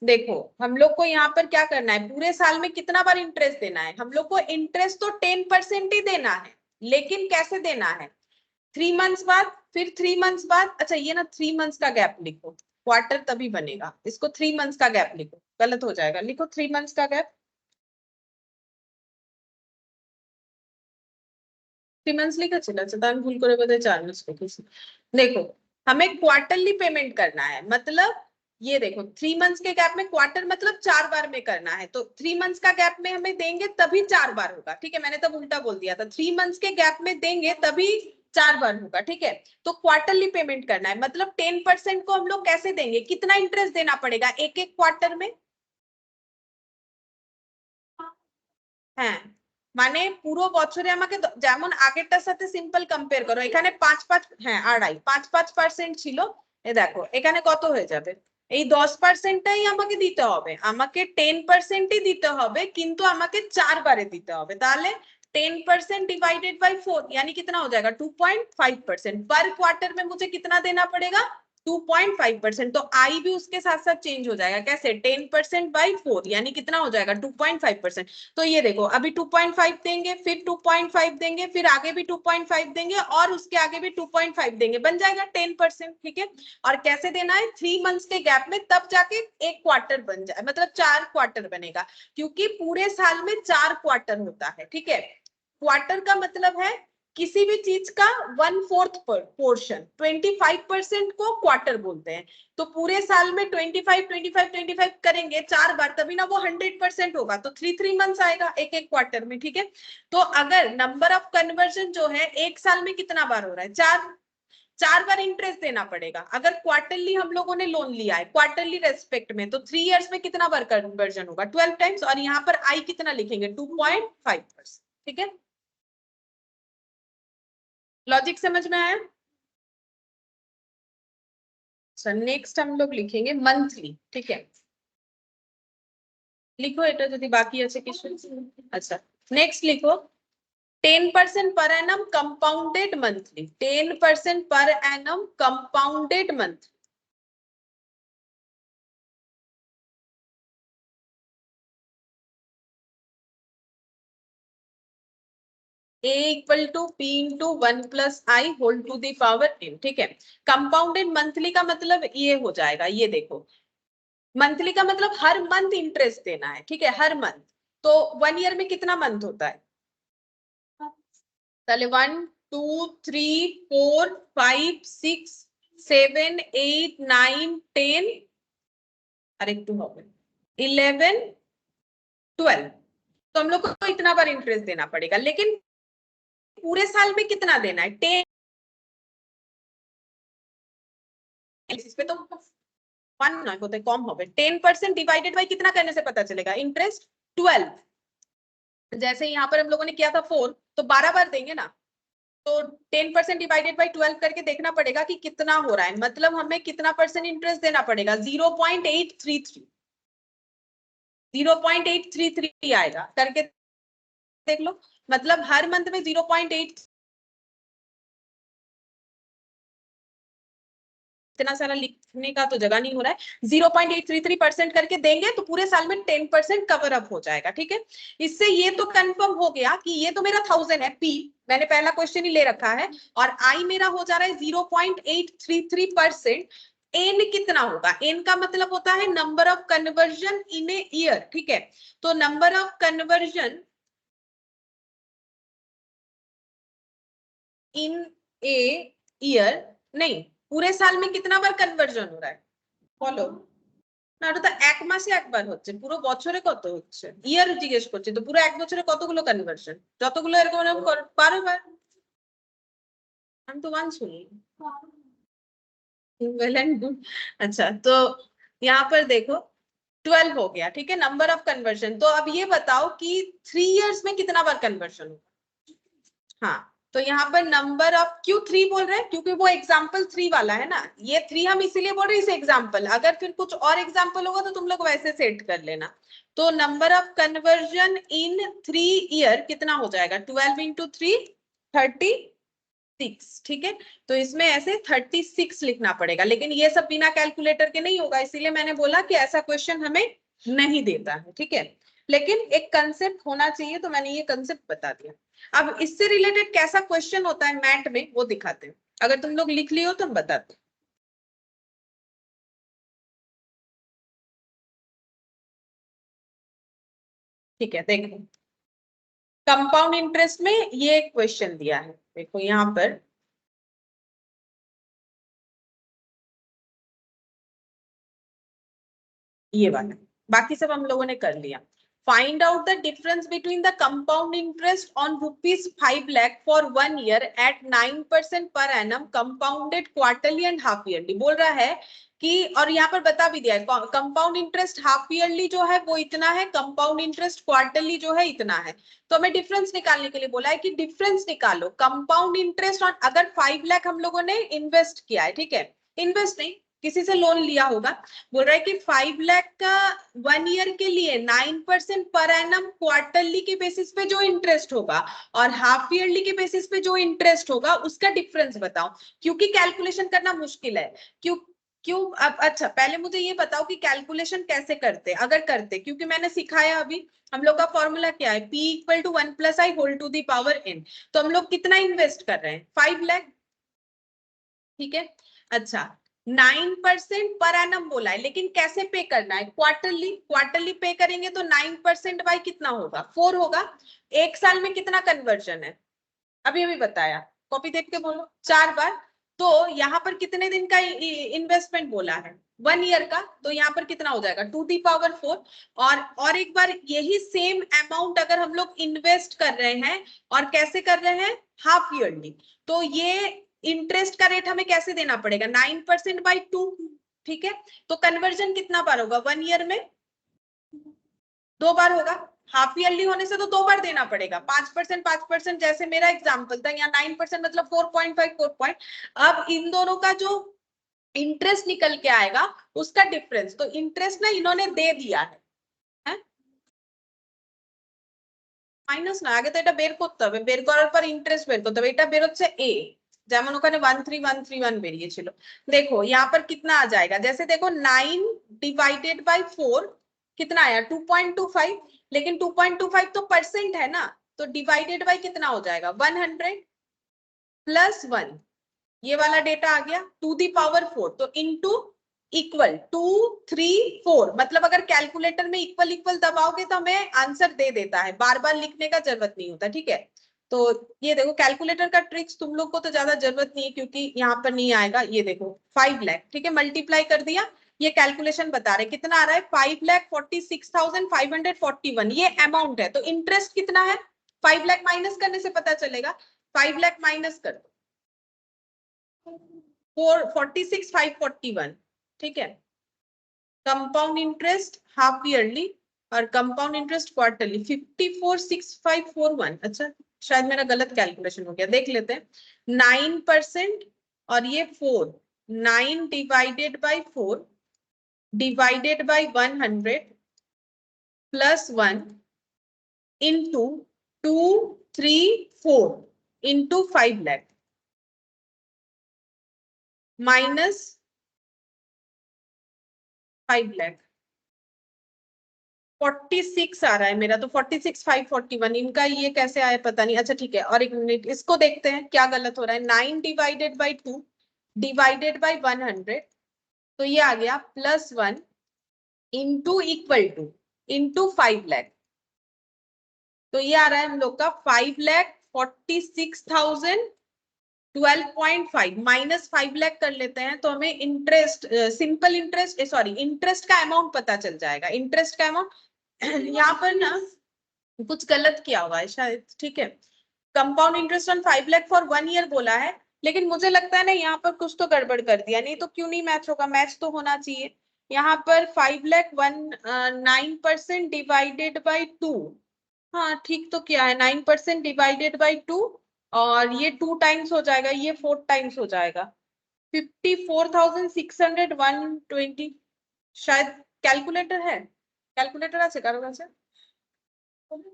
देखो हम लोग को यहाँ पर क्या करना है, पूरे साल में कितना बार इंटरेस्ट देना है? हम लोग को इंटरेस्ट तो 10% ही देना है, लेकिन कैसे देना है? 3 मंथ्स बाद, फिर 3 मंथ्स बाद। अच्छा ये ना 3 मंथ्स का गैप लिखो, क्वार्टर तभी बनेगा। इसको 3 मंथ्स का गैप लिखो, गलत हो जाएगा, लिखो 3 मंथ्स का गैप। 3 मंथ्स लिखा ছিল, আচ্ছা আমি ভুল করে বোধহয় 4 মাস লিখেছি। देखो हमें क्वार्टरली पेमेंट करना है, मतलब ये देखो 3 मंथ्स के गैप में, क्वार्टर मतलब 4 बार में करना है, तो 3 मंथ्स का गैप में हमें देंगे तभी 4 बार होगा, ठीक है? मैंने तब उल्टा बोल दिया था, 3 मंथ्स के गैप में देंगे तभी 4 बार होगा, ठीक है? तो क्वार्टरली पेमेंट करना है, मतलब 10% को हम लोग कैसे देंगे? कितना इंटरेस्ट देना पड़ेगा एक एक क्वार्टर में? হ্যাঁ, মানে পুরো বছরে আমাকে যেমন আগেরটার সাথে সিম্পল কম্পেয়ার করো, এখানে 5 হ্যাঁ আড়াই 5% ছিল, এ দেখো এখানে কত হয়ে যাবে? এই 10%টাই আমাকে দিতে হবে, আমাকে 10%ই দিতে হবে, কিন্তু আমাকে 4 বারে दिते হবে। তাহলে 10% डिवाइडेड बाय 4 यानी कितना हो जाएगा? 2.5%। पर क्वार्टर में मुझे कितना देना पड़ेगा? 2.5%। तो आई भी उसके साथ साथ चेंज हो जाएगा, कैसे? 10% बाई 4 यानी कितना हो जाएगा? 2.5%। तो ये देखो अभी 2.5 देंगे, फिर 2.5 देंगे, फिर आगे भी 2.5 देंगे, और उसके आगे भी 2.5 देंगे, बन जाएगा 10%, ठीक है? और कैसे देना है? 3 मंथ्स के गैप में, तब जाके एक क्वार्टर बन जाए, मतलब 4 क्वार्टर बनेगा, क्योंकि पूरे साल में 4 क्वार्टर होता है, ठीक है? क्वार्टर का मतलब है किसी भी चीज का 1/4 पोर्शन, 25% को क्वार्टर बोलते हैं। तो पूरे साल में 25 करेंगे 4 बार, तभी ना वो 100% होगा, तो 3 मंथ्स आएगा एक एक क्वार्टर में, ठीक है? तो अगर नंबर ऑफ कन्वर्जन जो है एक साल में कितना बार हो रहा है? 4, 4 बार इंटरेस्ट देना पड़ेगा। अगर क्वार्टरली हम लोगों ने लोन लिया है क्वार्टरली रेस्पेक्ट में, तो 3 इयर्स में कितना बार कन्वर्जन होगा? 12 टाइम्स। और यहाँ पर आई कितना लिखेंगे? 2.5%। ठीक है, लॉजिक समझ में आया? अच्छा, नेक्स्ट हम लोग लिखेंगे मंथली। ठीक है, लिखो এটা যদি বাকি আছে কিছু। अच्छा, नेक्स्ट लिखो 10% per annum compounded monthly, 10% per annum compounded monthly। a equal to p into 1 plus I whole to the power n। ठीक है, कंपाउंडेड मंथली का मतलब ये हो जाएगा, ये देखो मंथली का मतलब हर मंथ इंटरेस्ट देना है। ठीक है, हर मंथ। तो 1 ईयर में कितना मंथ होता है? তাহলে 1 2 3 4 5 6 7 8 9 10 और एक 2 हो गए 11 12। तो हम लोग को इतना बार इंटरेस्ट देना पड़ेगा, लेकिन पूरे साल में कितना देना है? 10। इस पे तो 1 ना होते कम होगा। 10% डिवाइडेड बाय कितना करने से पता चलेगा? इंटरेस्ट 12। जैसे यहाँ पर हम लोगों ने किया था 4, तो 12 बार देंगे ना। तो 10% डिवाइडेड बाय 12 करके देखना पड़ेगा कि कितना हो रहा है, मतलब हमें कितना परसेंट इंटरेस्ट देना पड़ेगा? 0.833। 0.833 आएगा, करके देख लो। मतलब हर मंथ में 0.8, इतना सारा लिखने का तो जगह नहीं हो रहा है। 0.833% करके देंगे तो पूरे साल में 10% कवर अप हो जाएगा। ठीक है, इससे ये तो कंफर्म हो गया कि ये तो मेरा 1000 है, पी मैंने पहला क्वेश्चन ही ले रखा है, और आई मेरा हो जा रहा है 0.833%। एन कितना होगा? एन का मतलब होता है number of conversion in a year. ठीक है, तो number of conversion in a year, नहीं पूरे साल में कितना बार कन्वर्जन हो रहा है বলো না? ওটা তো এক মাসে একবার হচ্ছে, পুরো বছরে কত হচ্ছে? ইয়ার জিজ্ঞেস করছি তো, পুরো এক বছরে কতগুলো কনভার্সন? যতগুলো এরকম এরকম 12 বার। আমি তো 1 শুনি। Well and good. अच्छा, तो यहाँ पर देखो 12 हो गया। ठीक है, नंबर ऑफ कन्वर्जन। तो अब ये बताओ कि 3 इयर्स में कितना बार कन्वर्जन होगा? हाँ, तो यहाँ पर नंबर ऑफ, क्यों 3 बोल रहे हैं? क्योंकि वो एग्जाम्पल 3 वाला है ना, ये 3 हम इसीलिए बोल रहे हैं इस एग्जाम्पल। अगर फिर कुछ और एग्जाम्पल होगा तो तुम लोग वैसे सेट कर लेना। तो number of conversion in 3 year कितना हो जाएगा? 12 इंटू 3 36। ठीक है, तो इसमें ऐसे 36 लिखना पड़ेगा, लेकिन ये सब बिना कैलकुलेटर के नहीं होगा, इसीलिए मैंने बोला कि ऐसा क्वेश्चन हमें नहीं देता है। ठीक है, लेकिन एक कंसेप्ट होना चाहिए, तो मैंने ये कंसेप्ट बता दिया। अब इससे रिलेटेड कैसा क्वेश्चन होता है मैथ में वो दिखाते हैं, अगर तुम लोग लिख लियो तो हम बताते हैं। ठीक है, देखो कंपाउंड इंटरेस्ट में ये क्वेश्चन दिया है, देखो यहाँ पर ये वाला, बाकी सब हम लोगों ने कर लिया। Find out the difference between the compound interest on ₹5 lakh for 1 year at 9% पर annum compounded quarterly and half yearly. बोल रहा है कि, और यहाँ पर बता भी दिया है, कंपाउंड इंटरेस्ट हाफ ईयरली जो है वो इतना है, कंपाउंड इंटरेस्ट क्वार्टरली जो है इतना है। तो हमें डिफरेंस निकालने के लिए बोला है कि डिफरेंस निकालो कंपाउंड इंटरेस्ट ऑन, अगर 5 लाख हम लोगों ने इन्वेस्ट किया है, ठीक है, इन्वेस्ट नहीं किसी से लोन लिया होगा, बोल रहा है कि 5 लाख का 1 ईयर के लिए 9% पर एनम क्वार्टरली के बेसिस पे जो इंटरेस्ट होगा और हाफ ईयरली के बेसिस पे जो इंटरेस्ट होगा उसका डिफरेंस बताओ। क्योंकि कैलकुलेशन करना मुश्किल है, क्यों क्यों अब अच्छा पहले मुझे ये बताओ कि कैलकुलेशन कैसे करते, अगर करते, क्योंकि मैंने सिखाया अभी। हम लोग का फॉर्मूला क्या है? P equal to 1 plus I whole to the power n। तो हम लोग कितना इन्वेस्ट कर रहे हैं? 5 लाख। ठीक है, अच्छा 9% पर एनम बोला है, लेकिन कैसे पे करना है? क्वार्टरली, क्वार्टरली पे करेंगे तो 9% बाय कितना होगा? 4 होगा। एक साल में कितना कन्वर्जन है? अभी अभी बताया, कॉपी देख के बोलो। 4 बार। तो यहाँ पर कितने दिन का इन्वेस्टमेंट बोला है? 1 ईयर का। तो यहाँ पर कितना हो जाएगा? 2 दी पावर 4। और एक बार यही सेम अमाउंट अगर हम लोग इन्वेस्ट कर रहे हैं, और कैसे कर रहे हैं? Half yearly. तो ये इंटरेस्ट का रेट हमें कैसे देना पड़ेगा 9% बाई 2, ठीक है। तो कन्वर्जन कितना बार होगा 1 ईयर में 2 बार होगा, हाफ ईयरली होने से तो 2 बार देना पड़ेगा। 5%, जैसे मेरा एग्जाम्पल था, यहाँ 9% मतलब 4.5 4 अब इन दोनों का जो इंटरेस्ट निकल के आएगा उसका डिफरेंस, तो इंटरेस्ट ना इन्होंने दे दिया है মাইনাস না, আগে তো এটা বের করতে হবে, বের করার পর ইন্টারেস্ট বের করতে হবে, এটা বের হচ্ছে এ, যেমন ওখানে 13131 বেরিয়েছিল। देखो यहाँ पर कितना आ जाएगा, जैसे देखो 9 डिवाइडेड बाय 4 कितना आया 2.25, लेकिन 2.25 तो परसेंट है ना, तो डिवाइडेड बाय कितना हो जाएगा 100 प्लस 1, ये वाला डेटा आ गया 2 दी पावर 4, तो इनटू इक्वल 2 3 4, मतलब अगर कैलकुलेटर में इक्वल इक्वल दबाओगे तो हमें आंसर दे देता है, बार बार लिखने का जरूरत नहीं होता, ठीक है। तो ये देखो कैलकुलेटर का ट्रिक्स तुम लोग को तो ज्यादा जरूरत नहीं है क्योंकि यहाँ पर नहीं आएगा, ये देखो 5 लाख, ठीक है, मल्टीप्लाई कर दिया, ये कैलकुलेशन बता रहे कितना आ रहा है 5,46,541, ये अमाउंट है। तो इंटरेस्ट कितना है 5 लाख माइनस करने से पता चलेगा, 5 लाख माइनस कर दो 46,541, ठीक है। कंपाउंड इंटरेस्ट हाफ ईयरली और कंपाउंड इंटरेस्ट क्वार्टरली 54,6,541, अच्छा शायद मेरा गलत कैलकुलेशन हो गया, देख लेते हैं। 9% और ये 4, 9 divided by 4 divided by 100 plus 1 into 2 3 4 into 5 lakh minus 5 lakh 46 आ रहा है मेरा, तो 46,541, इनका ये कैसे आया पता नहीं। अच्छा ठीक है, और एक मिनट इसको देखते हैं क्या गलत हो रहा है। 9 डिवाइडेड बाई 2 डिवाइडेड बाई 100, तो ये आ गया plus 1 into equal two into 5 lakh, तो ये आ रहा है हम लोग का 5,46,012.5 माइनस 5 लाख कर लेते हैं, तो हमें interest simple interest sorry interest का अमाउंट पता चल जाएगा। इंटरेस्ट का अमाउंट यहाँ पर ना कुछ गलत किया हुआ है शायद, ठीक है। Compound interest on 5 lakh for 1 year बोला है, लेकिन मुझे लगता है ना यहाँ पर कुछ तो गड़बड़ कर दिया, नहीं तो क्यों नहीं मैच होगा, मैच तो होना चाहिए। यहाँ पर 5 लाख 9% डिवाइडेड बाई 2, हाँ ठीक तो क्या है 9% डिवाइडेड बाई 2, और ये 2 टाइम्स हो जाएगा, ये 4 टाइम्स हो जाएगा 54,601.20। शायद कैलकुलेटर है, कैलकुলেटर আছে কারো কাছে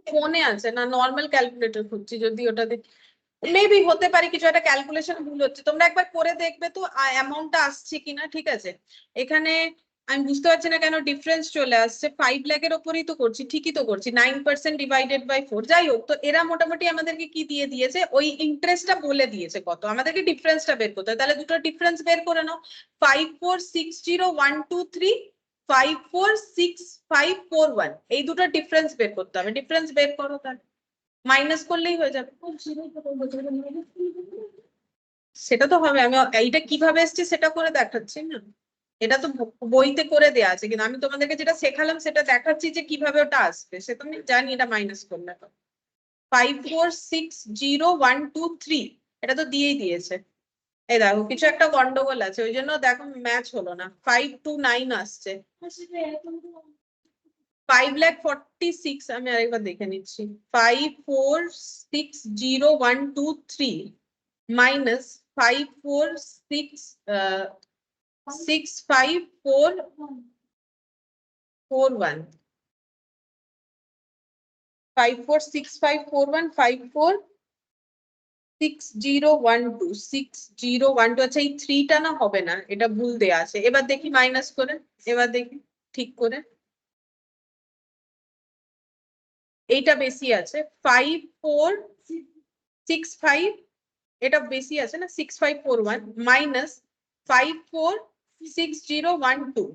ফোনে আছে না, নরমাল ক্যালকুলেটর খুঁজছি, যদি ওটাতে মেবি হতে পারে কিছু একটা ক্যালকুলেশন ভুল হচ্ছে, তোমরা একবার করে দেখবে তো অ্যামাউন্টটা আসছে কিনা, ঠিক আছে। এখানে আমি বুঝতে পারছি না কেন ডিফারেন্স চলে আসছে, 5 লাখের উপরই তো করছি, ঠিকই তো করছি, 9% ডিভাইডেড বাই 4, যাই হোক। তো এরা মোটামুটি আমাদেরকে কি দিয়ে দিয়েছে, ওই ইন্টারেস্টটা বলে দিয়েছে কত, আমাদেরকে ডিফারেন্সটা বের করতে হবে। তাহলে দুটো ডিফারেন্স বের করে নাও, 5460,123 546541, এই দুটো ডিফারেন্স বের করতে হবে, ডিফারেন্স বের করো, তাহলে মাইনাস করলেই হয়ে যাবে। সেটা তো হবে, আমি এইটা কিভাবে এসছে সেটা করে দেখাচ্ছি না, এটা তো বইতে করে দেয়া আছে, কিন্তু আমি তোমাদেরকে যেটা শেখালাম সেটা দেখাচ্ছি যে কিভাবে ওটা আসবে, সে তো আমি জানি এটা মাইনাস করলে। 5460,123 এটা তো দিয়েই দিয়েছে, এই দেখো কিছু একটা গন্ডগোল আছে, ওই জন্য দেখো ম্যাচ হলো না, 529 আসছে। 5,46,000 আমি আরেকবার দেখে নিচ্ছি, 5460,123 মাইনাস 546541 546541 546012 আচ্ছা এই 3 টা না হবে না, এটা ভুল দেয়া আছে, এবার দেখি মাইনাস করে, এবার দেখি ঠিক করে, এইটা বেশি আছে 5465, এটা বেশি আছে না 6541 মাইনাস 546012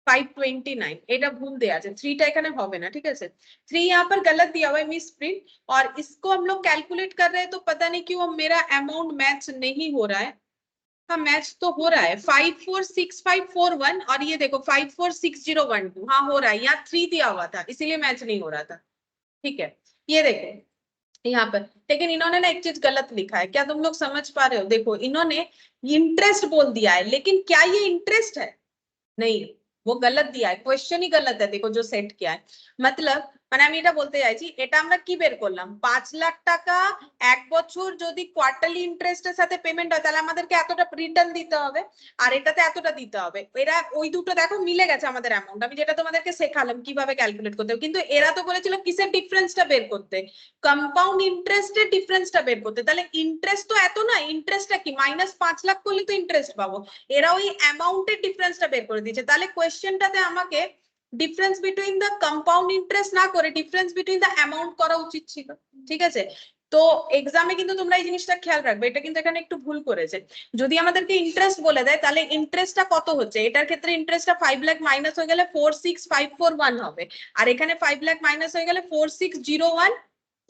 529, এটা भूल दिया আছে, 3 টা এখানে হবে না, ঠিক আছে। 3 यहाँ पर गलत दिया हुआ है मिस प्रिंट, और इसको हम लोग कैलकुलेट कर रहे हैं तो पता नहीं क्यों मेरा अमाउंट मैच नहीं हो रहा है। हाँ मैच तो हो रहा है 546541, और ये देखो 546012, हाँ हो रहा है, यहाँ 3 दिया हुआ था इसीलिए मैच नहीं हो रहा था, ठीक है। ये देखो यहाँ पर, लेकिन इन्होंने ना एक चीज गलत लिखा है, क्या तुम लोग समझ पा रहे हो? देखो इन्होंने इंटरेस्ट बोल दिया है, लेकिन क्या ये इंटरेस्ट है? नहीं, वो गलत दिया है, क्वेश्चन ही गलत है। देखो जो সেট কিয়া है, मतलब মানে আমি এটা বলতে চাইছি, এটা আমরা কি বের করলাম, 5 লাখ টাকা এক বছর যদি কোয়ার্টারলি ইন্টারেস্টের সাথে পেমেন্ট হয় তাহলে আমাদেরকে এতটা রিটার্ন দিতে হবে, আর এটাতে এতটা দিতে হবে। এরা ওই দুটো দেখো মিলে গেছে আমাদের অ্যামাউন্ট, আমি যেটা তোমাদেরকে শেখালাম কিভাবে ক্যালকুলেট করতে হবে, কিন্তু এরা তো বলেছিল কিসের ডিফারেন্সটা বের করতে, কম্পাউন্ড ইন্টারেস্টের ডিফারেন্সটা বের করতে। তাহলে ইন্টারেস্ট তো এত না, ইন্টারেস্টটা কি -5 লাখ করলে তো ইন্টারেস্ট পাবো, এরা ওই অ্যামাউন্টের ডিফারেন্সটা বের করে দিয়েছে। তাহলে কোয়েশ্চেনটাতে আমাকে difference between the compound interest না করে ডিফারেন্স বিটুইন দ্য অ্যামাউন্ট করা উচিত ছিল, ঠিক আছে? তো এক্সামে কিন্তু তোমরা এই জিনিসটা খেয়াল রাখবে, এটা কিন্তু এখানে একটু ভুল করেছে। যদি আমাদেরকে ইন্টারেস্ট বলে দেয় তাহলে ইন্টারেস্টটা কত হচ্ছে, এটার ক্ষেত্রে ইন্টারেস্টটা 5 লাখ মাইনাস হয়ে গেলে 46541 হবে, আর এখানে 5 লাখ মাইনাস হয়ে গেলে 4601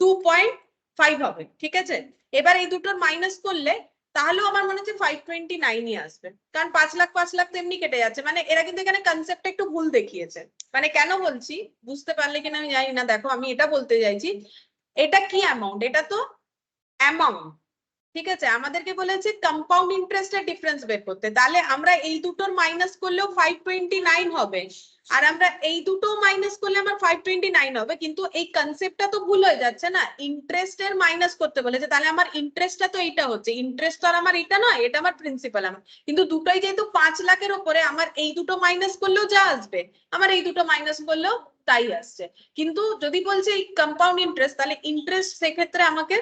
2.5 হবে, ঠিক আছে? এবার এই দুটোর মাইনাস করলে তাহলেও আমার মনে হচ্ছে 529ই আসবে, কারণ 5 লাখ তো এমনি কেটে যাচ্ছে। মানে এরা কিন্তু এখানে কনসেপ্টটা একটু ভুল দেখিয়েছে। মানে কেন বলছি বুঝতে পারলে কিনা আমি জানি না। দেখো আমি এটা বলতে চাইছি, এটা কি অ্যামাউন্ট, এটা তো অ্যামাউন্ট, ঠিক আছে? আমাদেরকে বলেছে কম্পাউন্ড ইন্টারেস্টের ডিফারেন্স বের করতে, তাহলে আমরা এই দুটোর মাইনাস করলেও 529 হবে, আর আমরা এই দুটো মাইনাস করলে আমার 529 হবে, কিন্তু এই কনসেপ্টটা তো ভুল হয়ে যাচ্ছে না। ইন্টারেস্টের মাইনাস করতে বলেছে, তাহলে আমার ইন্টারেস্টটা তো এইটা হচ্ছে, ইন্টারেস্ট তো আর আমার এটা নয়, এটা আমার প্রিন্সিপাল আমার, কিন্তু দুটোই যেহেতু 5 লাখের উপরে, আমার এই দুটো মাইনাস করলেও যা আসবে আমার এই দুটো মাইনাস করলেও তাই আসছে। কিন্তু যদি বলছে এই কম্পাউন্ড ইন্টারেস্ট, তাহলে ইন্টারেস্ট সেক্ষেত্রে আমাকে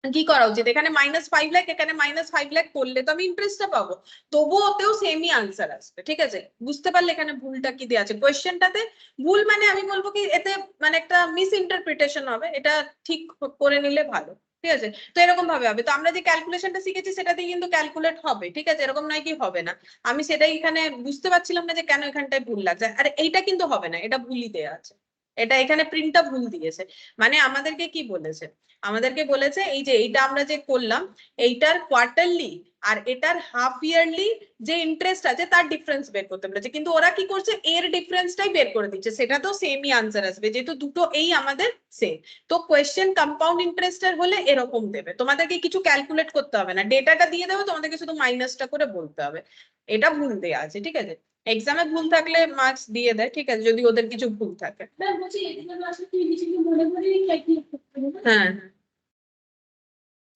কি করা উচিত, এখানে -5 লাখ এখানে -5 লাখ করলে তো আমি ইন্টারেস্টটা পাবো, তবুও ওতেও সেমই আনসার আসবে, ঠিক আছে? বুঝতে পারলে এখানে ভুলটা কি দেওয়া আছে কোয়েশ্চেনটাতে? ভুল মানে আমি বলবো কি এতে মানে একটা মিস ইন্টারপ্রিটেশন হবে, এটা ঠিক করে নিলে ভালো, ঠিক আছে? তো এরকম ভাবে হবে। তো আমরা যে ক্যালকুলেশনটা শিখেছি সেটাতে কিন্তু ক্যালকুলেট হবে, ঠিক আছে? এরকম নয় কি হবে না। আমি সেটাই এখানে বুঝতে পারছিলাম না যে কেন এখানটায় ভুল লাগছে, আরে এইটা কিন্তু হবে না, এটা ভুলই দেওয়া আছে, এটা এখানে প্রিন্টটা ভুল দিয়েছে। মানে আমাদেরকে কি বলেছে, আমাদেরকে বলেছে এই যে এইটা আমরা যে করলাম এইটার কোয়ার্টারলি আর এটার হাফ ইয়ারলি যে ইন্টারেস্ট আছে তার ডিফারেন্স বের করতে বলেছে, কিন্তু ওরা কি করছে এর ডিফারেন্সটাই বের করে দিচ্ছে, সেটা তো সেমই আনসার আসবে যেহেতু দুটো এই আমাদের সেম। তো কোয়েশ্চেন কম্পাউন্ড ইন্টারেস্টের হলে এরকম দেবে, তোমাদেরকে কিছু ক্যালকুলেট করতে হবে না, ডেটাটা দিয়ে দেবে, তোমাদেরকে শুধু মাইনাসটা করে বলতে হবে। এটা ভুল দেয়া আছে, ঠিক আছে? এক্সামে ভুল থাকলে মার্কস দিয়ে দেয়, ঠিক আছে, যদি ওদের কিছু ভুল থাকে। হ্যাঁ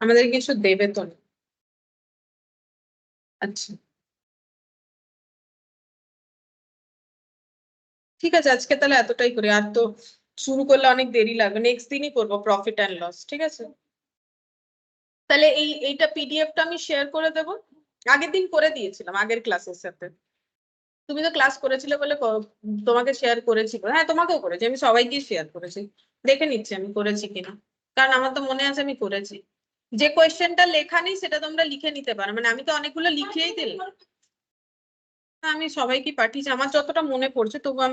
আমাদের কিছু দেবে তো না। আচ্ছা ঠিক আছে, আজকে তাহলে এতটাই করি, আর তো শুরু করলে অনেক দেরি লাগবে, নেক্সট দিনই করবো প্রফিট অ্যান্ড লস, ঠিক আছে? তাহলে এইটা পিডিএফটা আমি শেয়ার করে দেবো, আগের দিন করে দিয়েছিলাম আগের ক্লাসের সাথে, তুমি তো ক্লাস করেছিলে বলে তোমাকে শেয়ার করেছি, হ্যাঁ তোমাকেও করেছি, আমি সবাইকে শেয়ার করেছি, দেখে নিচ্ছি আমি করেছি কিনা, কারণ আমার তো মনে আছে আমি করেছি। যে কোয়েশ্চেনটা লেখা নেই সেটা তোমরা লিখে নিতে পারো, মানে আমি তো অনেকগুলো লিখেই দিলাম, আমি সবাইকে পাঠিয়েছি, আমার যতটা মনে পড়ছে তবু আমি